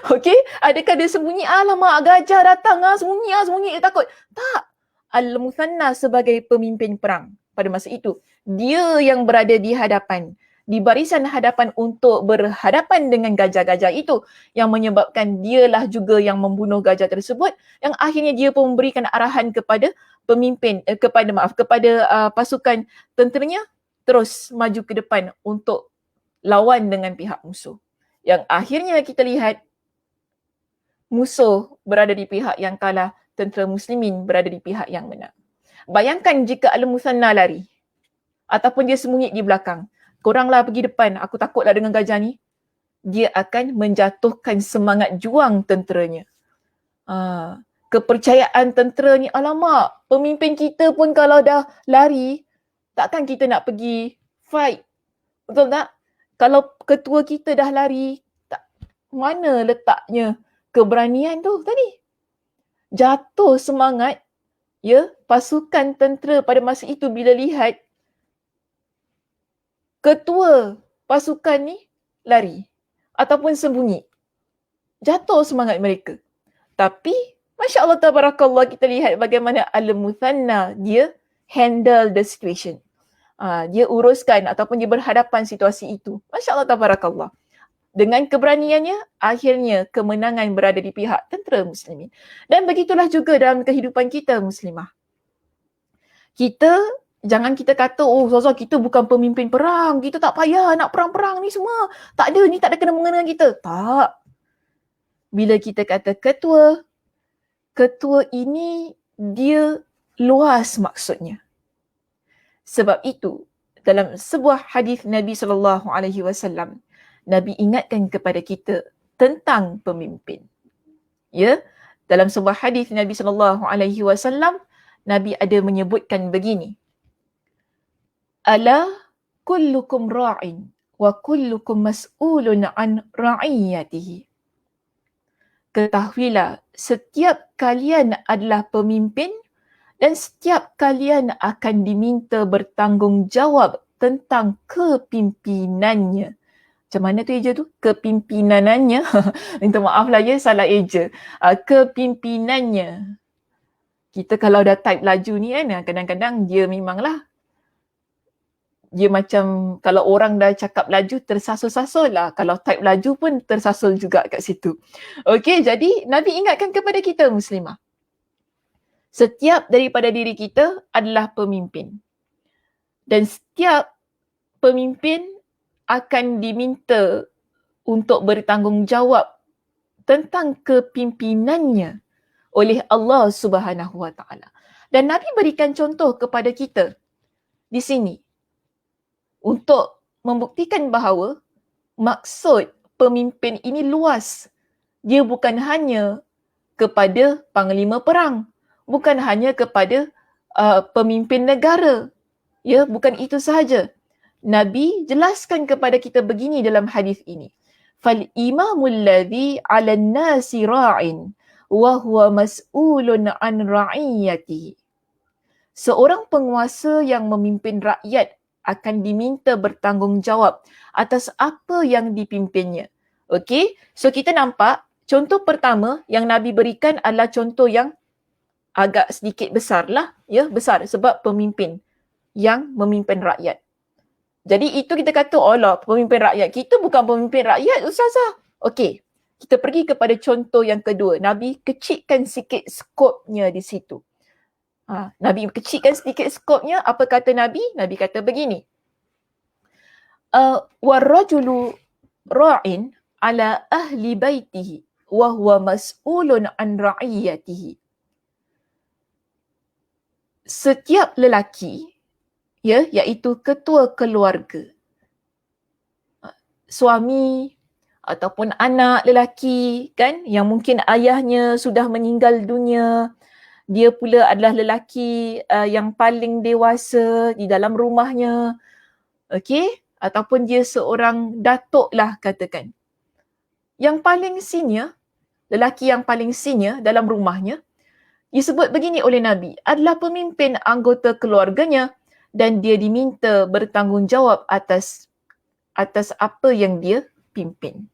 Okey, adakah dia sembunyi, alamak gajah datang, sembunyi, dia takut? Tak. Al-Muthanna sebagai pemimpin perang pada masa itu, dia yang berada di hadapan, di barisan hadapan untuk berhadapan dengan gajah-gajah itu, yang menyebabkan dialah juga yang membunuh gajah tersebut, yang akhirnya dia pun memberikan arahan kepada kepada pasukan tenteranya terus maju ke depan untuk lawan dengan pihak musuh. Yang akhirnya kita lihat musuh berada di pihak yang kalah, tentera muslimin berada di pihak yang menang. Bayangkan jika Al-Muthanna lari ataupun dia sembunyi di belakang. Koranglah pergi depan, aku takutlah dengan gajah ni. Dia akan menjatuhkan semangat juang tenteranya. Kepercayaan tentera ni, alamak, pemimpin kita pun kalau dah lari, takkan kita nak pergi fight. Betul tak? Kalau ketua kita dah lari, mana letaknya keberanian tu tadi? Jatuh semangat ya pasukan tentera pada masa itu bila lihat ketua pasukan ni lari ataupun sembunyi. Jatuh semangat mereka. Tapi Masya Allah tabarakallah, kita lihat bagaimana Al-Muthanna dia handle the situation. Dia uruskan ataupun dia berhadapan situasi itu. Masya Allah tabarakallah. Dengan keberaniannya, akhirnya kemenangan berada di pihak tentera muslimin. Dan begitulah juga dalam kehidupan kita muslimah. Jangan kita kata, oh Zaza, kita bukan pemimpin perang, kita tak payah nak perang-perang ni semua. Tak ada, ni tak ada kena-mengena dengan kita. Tak. Bila kita kata ketua ini dia luas maksudnya. Sebab itu, dalam sebuah hadis Nabi SAW, Nabi ingatkan kepada kita tentang pemimpin. Ya, dalam sebuah hadis Nabi SAW, Nabi ada menyebutkan begini. Ala kullukum ra'in wa kullukum mas'ulun an ra'iyatihi. Ketahuilah, setiap kalian adalah pemimpin dan setiap kalian akan diminta bertanggungjawab tentang kepimpinannya. Macam mana tu eja tu? Kepimpinanannya. Minta maaf lah ya, salah eja. Kepimpinannya. Kita kalau dah type laju ni kan, kadang-kadang dia memanglah dia macam kalau orang dah cakap laju tersasul-sasul lah. Kalau type laju pun tersasul juga kat situ. Okey, jadi Nabi ingatkan kepada kita muslimah. Setiap daripada diri kita adalah pemimpin. Dan setiap pemimpin akan diminta untuk bertanggungjawab tentang kepimpinannya oleh Allah Subhanahu Wa Taala. Dan Nabi berikan contoh kepada kita di sini untuk membuktikan bahawa maksud pemimpin ini luas. Dia bukan hanya kepada panglima perang, bukan hanya kepada pemimpin negara. Ya, bukan itu sahaja. Nabi jelaskan kepada kita begini dalam hadis ini. Fal imamul ladzi 'alan nasi ra'in wa huwa mas'ulun an ra'iyatihi. Seorang penguasa yang memimpin rakyat akan diminta bertanggungjawab atas apa yang dipimpinnya. Okey, so kita nampak contoh pertama yang Nabi berikan adalah contoh yang agak sedikit besar lah. Ya, besar sebab pemimpin yang memimpin rakyat. Jadi itu kita kata, oh lah, pemimpin rakyat. Kita bukan pemimpin rakyat, Ustazah. Okey, kita pergi kepada contoh yang kedua. Nabi kecilkan sikit skopnya di situ. Nabi kecilkan sedikit skopnya. Apa kata Nabi? Nabi kata begini. Warrajulu ra'in ala ahli baitihi wa huwa mas'ulun an ra'iyatihi. Setiap lelaki, ya, iaitu ketua keluarga, suami ataupun anak lelaki kan, yang mungkin ayahnya sudah meninggal dunia, dia pula adalah lelaki yang paling dewasa di dalam rumahnya. Okey, ataupun dia seorang datuk lah katakan. Yang paling senior, lelaki yang paling senior dalam rumahnya, disebut begini oleh Nabi, adalah pemimpin anggota keluarganya dan dia diminta bertanggungjawab atas apa yang dia pimpin.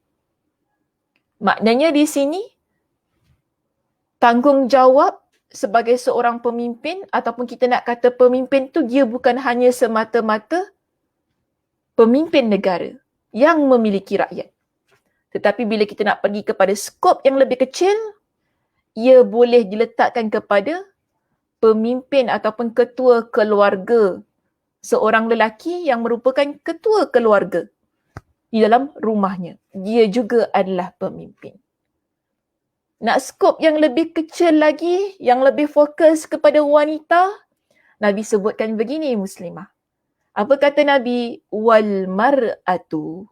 Maknanya di sini, tanggungjawab sebagai seorang pemimpin ataupun kita nak kata pemimpin tu dia bukan hanya semata-mata pemimpin negara yang memiliki rakyat. Tetapi bila kita nak pergi kepada skop yang lebih kecil, ia boleh diletakkan kepada pemimpin ataupun ketua keluarga. Seorang lelaki yang merupakan ketua keluarga di dalam rumahnya. Dia juga adalah pemimpin. Nak skop yang lebih kecil lagi, yang lebih fokus kepada wanita, Nabi sebutkan begini muslimah. Apa kata Nabi? Wal mar'atu.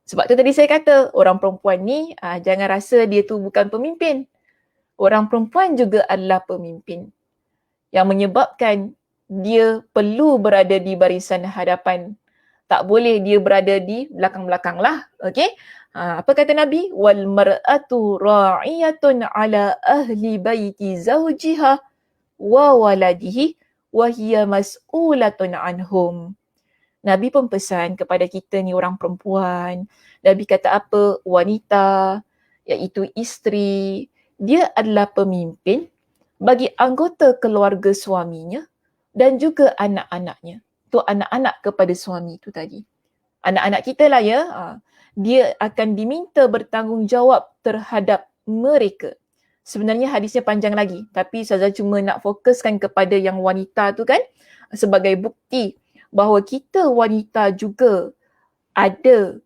Sebab tu tadi saya kata, orang perempuan ni jangan rasa dia tu bukan pemimpin. Orang perempuan juga adalah pemimpin. Yang menyebabkan dia perlu berada di barisan hadapan. Tak boleh dia berada di belakang-belakang lah. Okey? Apa kata Nabi? Wal mar'atu ra'iyatun ala ahli baiti zawjiha wa waladihi wa hiya mas'ulatun anhum. Nabi pun pesan kepada kita ni orang perempuan. Nabi kata apa? Wanita, iaitu isteri, dia adalah pemimpin bagi anggota keluarga suaminya dan juga anak-anaknya. Tu anak-anak kepada suami tu tadi. Anak-anak kita lah ya. Dia akan diminta bertanggungjawab terhadap mereka. Sebenarnya hadisnya panjang lagi, tapi Ustazah cuma nak fokuskan kepada yang wanita tu kan sebagai bukti bahawa kita wanita juga ada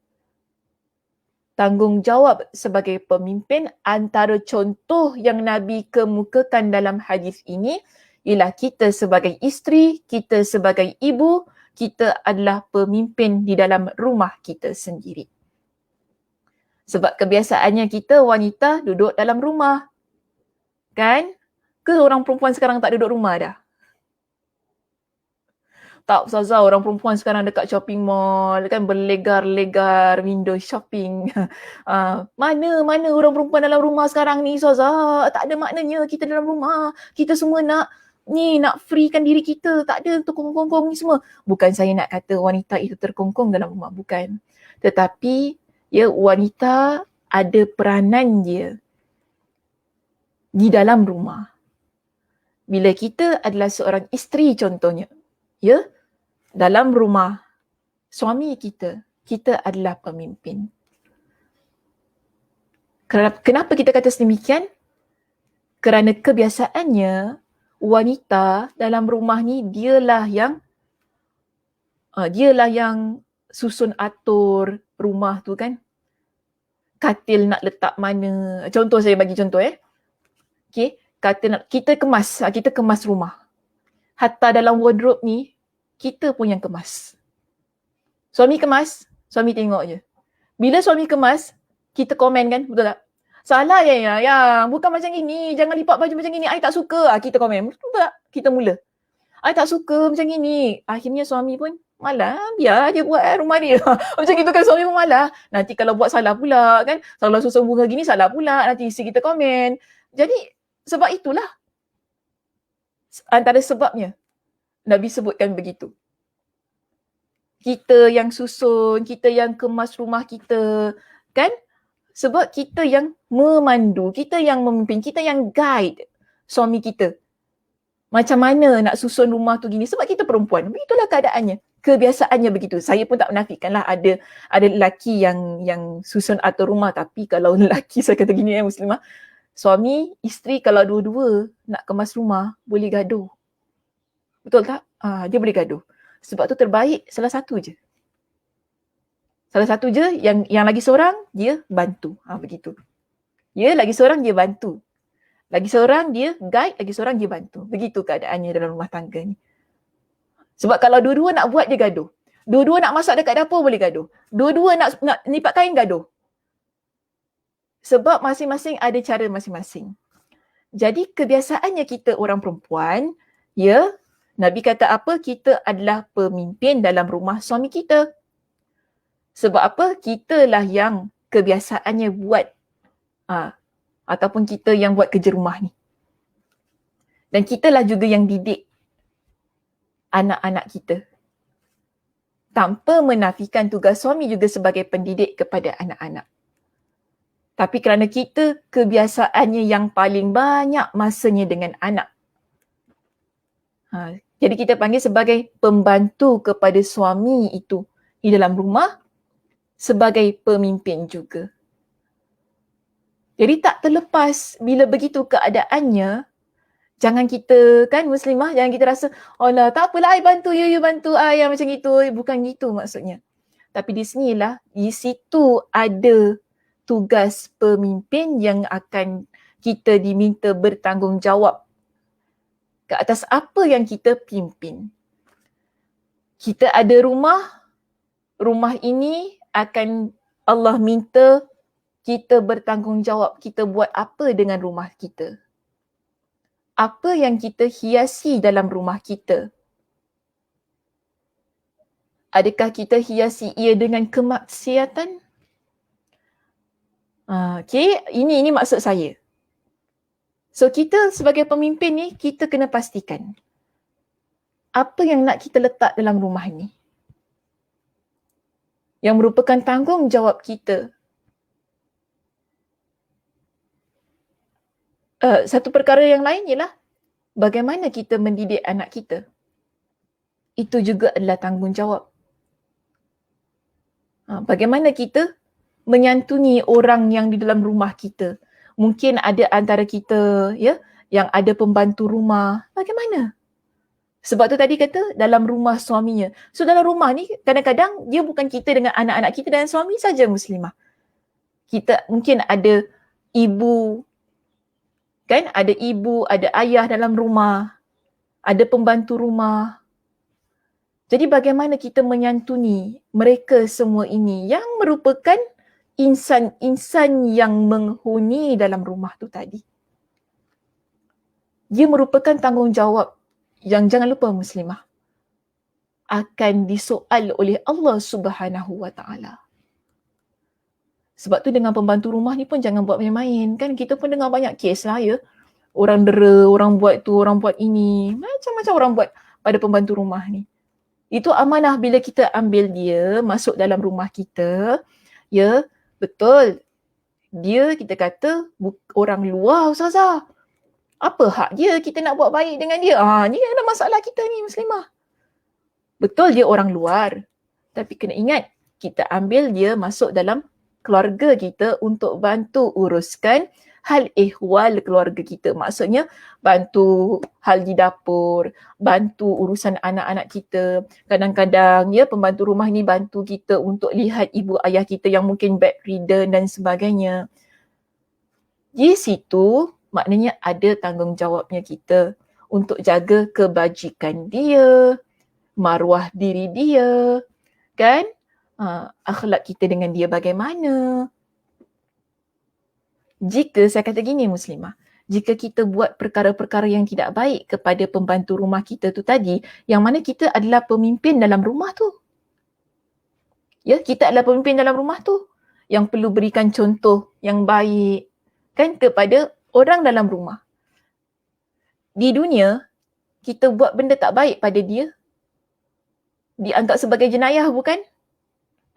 tanggungjawab sebagai pemimpin. Antara contoh yang Nabi kemukakan dalam hadis ini ialah kita sebagai isteri, kita sebagai ibu, kita adalah pemimpin di dalam rumah kita sendiri. Sebab kebiasaannya kita wanita duduk dalam rumah. Kan? Ke orang perempuan sekarang tak duduk rumah dah? Tak, Ustazah, orang perempuan sekarang dekat shopping mall kan berlegar-legar window shopping. Mana orang perempuan dalam rumah sekarang ni, Ustazah? Tak ada maknanya kita dalam rumah. Kita semua nak freekan diri kita. Tak ada terkongkong-kongkong ni semua. Bukan saya nak kata wanita itu terkongkong dalam rumah, bukan. Tetapi wanita ada peranan dia di dalam rumah. Bila kita adalah seorang isteri contohnya, dalam rumah suami kita, kita adalah pemimpin. Kenapa kita kata sedemikian? Kerana kebiasaannya wanita dalam rumah ni dialah yang susun atur rumah tu kan. Katil nak letak mana? Contoh, saya bagi contoh Okay, kita kemas rumah. Hatta dalam wardrobe ni kita pun yang kemas. Suami kemas, suami tengok je. Bila suami kemas, kita komen kan, betul tak? Salah ya, bukan macam gini, jangan lipat baju macam gini, I tak suka. Kita komen, betul tak? Kita mula. I tak suka macam gini. Akhirnya suami pun malah, biar je buat rumah dia. Macam gitu kan, suami pun malah. Nanti kalau buat salah pula kan, kalau susun bunga gini salah pula, nanti isteri kita komen. Jadi sebab itulah antara sebabnya Nabi sebutkan begitu. Kita yang susun, kita yang kemas rumah kita, kan? Sebab kita yang memandu, kita yang memimpin, kita yang guide suami kita. Macam mana nak susun rumah tu gini, sebab kita perempuan. Begitulah keadaannya. Kebiasaannya begitu. Saya pun tak menafikanlah ada lelaki yang susun atur rumah, tapi kalau lelaki saya kata gini muslimah, suami, isteri kalau dua-dua nak kemas rumah, boleh gaduh. Betul tak? Dia boleh gaduh. Sebab tu terbaik salah satu je. Salah satu je, yang lagi seorang, dia bantu. Begitu. Lagi seorang dia bantu. Lagi seorang dia guide, lagi seorang dia bantu. Begitu keadaannya dalam rumah tangga ni. Sebab kalau dua-dua nak buat, dia gaduh. Dua-dua nak masak dekat dapur, boleh gaduh. Dua-dua nak lipat kain, gaduh. Sebab masing-masing ada cara masing-masing. Jadi kebiasaannya kita orang perempuan, Nabi kata apa? Kita adalah pemimpin dalam rumah suami kita. Sebab apa? Kitalah yang kebiasaannya buat ataupun kita yang buat kerja rumah ni. Dan kitalah juga yang didik anak-anak kita. Tanpa menafikan tugas suami juga sebagai pendidik kepada anak-anak. Tapi kerana kita kebiasaannya yang paling banyak masanya dengan anak. Jadi kita panggil sebagai pembantu kepada suami itu di dalam rumah, sebagai pemimpin juga. Jadi tak terlepas bila begitu keadaannya, jangan kita kan muslimah, jangan kita rasa, alah tak apalah, I bantu, you bantu, yang macam itu. Bukan gitu maksudnya. Tapi di situ ada tugas pemimpin yang akan kita diminta bertanggungjawab ke atas apa yang kita pimpin. Kita ada rumah ini akan Allah minta kita bertanggungjawab, kita buat apa dengan rumah kita. Apa yang kita hiasi dalam rumah kita. Adakah kita hiasi ia dengan kemaksiatan? Ini maksud saya. So kita sebagai pemimpin ni, kita kena pastikan apa yang nak kita letak dalam rumah ni. yang merupakan tanggungjawab kita. Satu perkara yang lain ialah bagaimana kita mendidik anak kita. Itu juga adalah tanggungjawab. Bagaimana kita menyantuni orang yang di dalam rumah kita. Mungkin ada antara kita ya yang ada pembantu rumah. Bagaimana? Sebab tu tadi kata dalam rumah suaminya. So dalam rumah ni kadang-kadang dia bukan kita dengan anak-anak kita dan suami saja muslimah. Kita mungkin ada ibu, kan? Ada ibu, ada ayah dalam rumah, ada pembantu rumah. Jadi bagaimana kita menyantuni mereka semua ini yang merupakan insan-insan yang menghuni dalam rumah tu tadi. Dia merupakan tanggungjawab yang jangan lupa muslimah akan disoal oleh Allah Subhanahu Wa Taala. Sebab tu dengan pembantu rumah ni pun jangan buat main-main. Kan kita pun dengar banyak kes lah ya. Orang dera, orang buat tu, orang buat ini. Macam-macam orang buat pada pembantu rumah ni. Itu amanah bila kita ambil dia masuk dalam rumah kita. Ya, betul. Dia kita kata orang luar Ustazah. Apa hak dia kita nak buat baik dengan dia? Ni adalah masalah kita ni muslimah. Betul dia orang luar. Tapi kena ingat, kita ambil dia masuk dalam keluarga kita untuk bantu uruskan hal ehwal keluarga kita. Maksudnya bantu hal di dapur, bantu urusan anak-anak kita. Kadang-kadang ya pembantu rumah ni bantu kita untuk lihat ibu ayah kita yang mungkin bedridden dan sebagainya. Di situ maknanya ada tanggungjawabnya kita untuk jaga kebajikan dia, maruah diri dia, kan? Akhlak kita dengan dia bagaimana. Jika saya kata gini muslimah, jika kita buat perkara-perkara yang tidak baik kepada pembantu rumah kita tu tadi, yang mana kita adalah pemimpin dalam rumah tu. Ya, kita adalah pemimpin dalam rumah tu yang perlu berikan contoh yang baik kan kepada orang dalam rumah. Di dunia, kita buat benda tak baik pada dia, dianggap sebagai jenayah bukan?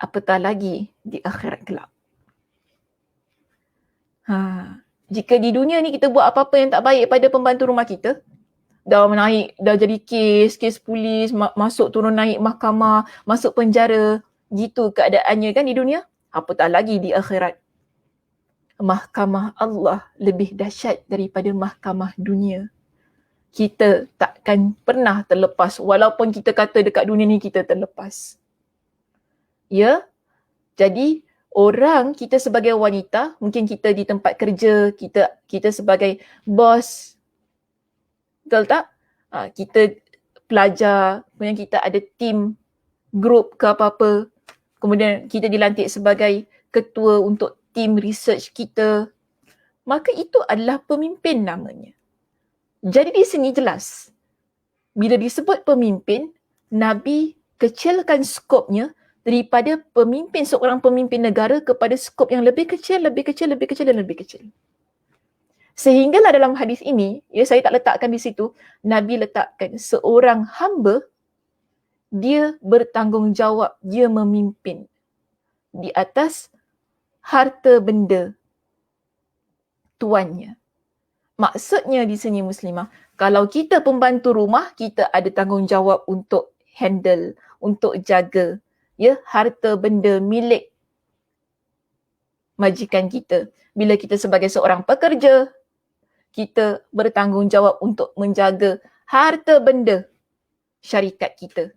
Apatah lagi di akhirat kelak. Jika di dunia ni kita buat apa-apa yang tak baik pada pembantu rumah kita, dah jadi kes polis, masuk turun naik mahkamah, masuk penjara, gitu keadaannya kan di dunia, apatah lagi di akhirat. Mahkamah Allah lebih dahsyat daripada mahkamah dunia. Kita takkan pernah terlepas walaupun kita kata dekat dunia ni kita terlepas. Ya, jadi orang kita sebagai wanita, mungkin kita di tempat kerja, kita sebagai bos, betul tak? Kita pelajar, kemudian kita ada tim, grup ke apa-apa, kemudian kita dilantik sebagai ketua untuk tim research kita, maka itu adalah pemimpin namanya. Jadi di sini jelas, bila disebut pemimpin, Nabi kecilkan skopnya daripada seorang pemimpin negara kepada skop yang lebih kecil. Sehinggalah dalam hadis ini, ya saya tak letakkan di situ, Nabi letakkan seorang hamba, dia bertanggungjawab, dia memimpin di atas harta benda tuannya. Maksudnya di sini muslimah, kalau kita pembantu rumah, kita ada tanggungjawab untuk handle, untuk jaga ya harta benda milik majikan kita. Bila kita sebagai seorang pekerja, kita bertanggungjawab untuk menjaga harta benda syarikat kita.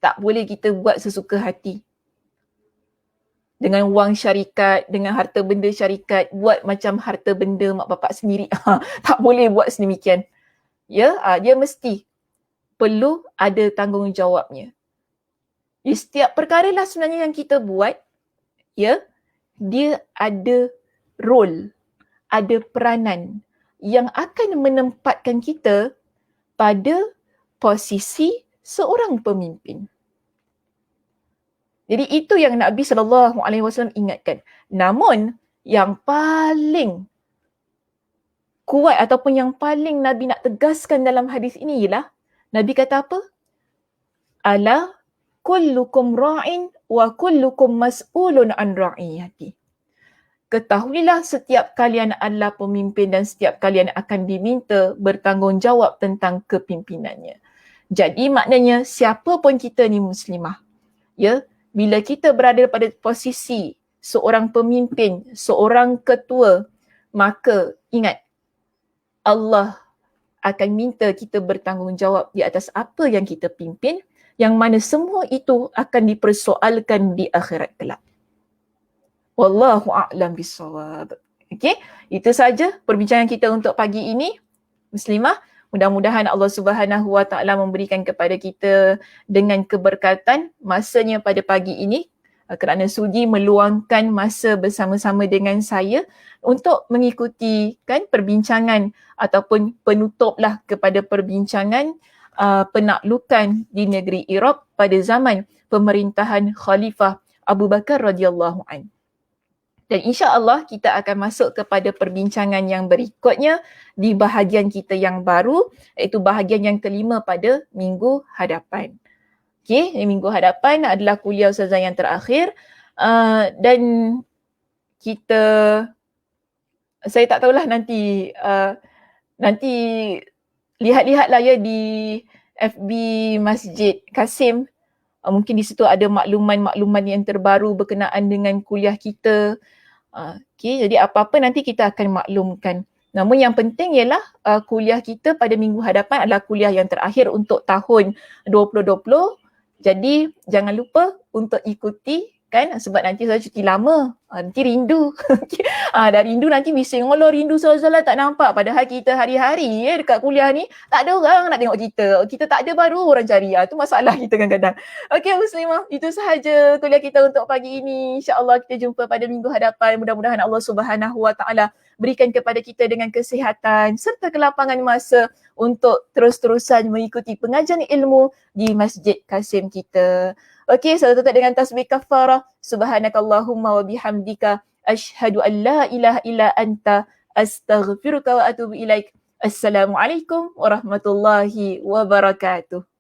Tak boleh kita buat sesuka hati. Dengan wang syarikat, dengan harta benda syarikat, buat macam harta benda mak bapak sendiri. Tak boleh buat sedemikian. Ya, dia mesti perlu ada tanggungjawabnya. Ya, setiap perkara lah sebenarnya yang kita buat, ya, dia ada role, ada peranan yang akan menempatkan kita pada posisi seorang pemimpin. Jadi itu yang Nabi SAW ingatkan. Namun yang paling kuat ataupun yang paling Nabi nak tegaskan dalam hadis ini ialah Nabi kata apa? Ala kullukum ra'in wa kullukum mas'ulun an ra'iyati. Ketahuilah setiap kalian adalah pemimpin dan setiap kalian akan diminta bertanggungjawab tentang kepimpinannya. Jadi maknanya siapa pun kita ni muslimah, ya, bila kita berada pada posisi seorang pemimpin, seorang ketua, maka ingat Allah akan minta kita bertanggungjawab di atas apa yang kita pimpin, yang mana semua itu akan dipersoalkan di akhirat kelak. Wallahu a'lam bissawab. Okey, itu saja perbincangan kita untuk pagi ini. Muslimah, mudah-mudahan Allah Subhanahu Wa Taala memberikan kepada kita dengan keberkatan masanya pada pagi ini, kerana sudi meluangkan masa bersama-sama dengan saya untuk mengikuti kan perbincangan ataupun penutuplah kepada perbincangan penaklukan di negeri Iraq pada zaman pemerintahan Khalifah Abu Bakar radhiyallahu anhu. Dan insya-Allah kita akan masuk kepada perbincangan yang berikutnya di bahagian kita yang baru, iaitu bahagian yang kelima pada minggu hadapan. Okey, minggu hadapan adalah kuliah Ustazah yang terakhir, dan kita, saya tak tahulah nanti lihat-lihatlah ya di FB Masjid Kasim, mungkin di situ ada makluman-makluman yang terbaru berkenaan dengan kuliah kita. Okey, jadi apa-apa nanti kita akan maklumkan. Namun yang penting ialah kuliah kita pada minggu hadapan adalah kuliah yang terakhir untuk tahun 2020. Jadi jangan lupa untuk ikuti kan, sebab nanti saya cuti lama, nanti rindu. Dah rindu nanti bising, Allah rindu Salah tak nampak, padahal kita hari-hari dekat kuliah ni tak ada orang nak tengok kita tak ada baru orang cari. Tu masalah kita kadang-kadang. Okey muslimah, itu sahaja kuliah kita untuk pagi ini. InsyaAllah kita jumpa pada minggu hadapan. Mudah-mudahan Allah Subhanahu Wa Taala berikan kepada kita dengan kesihatan serta kelapangan masa untuk terus-terusan mengikuti pengajian ilmu di Masjid Kasim kita. Okey, saya tutup dengan tasbih kafarah. Subhanakallahumma wa bihamdika asyhadu an la ilaha illa anta astaghfiruka wa atubu ilaik. Assalamualaikum warahmatullahi wabarakatuh.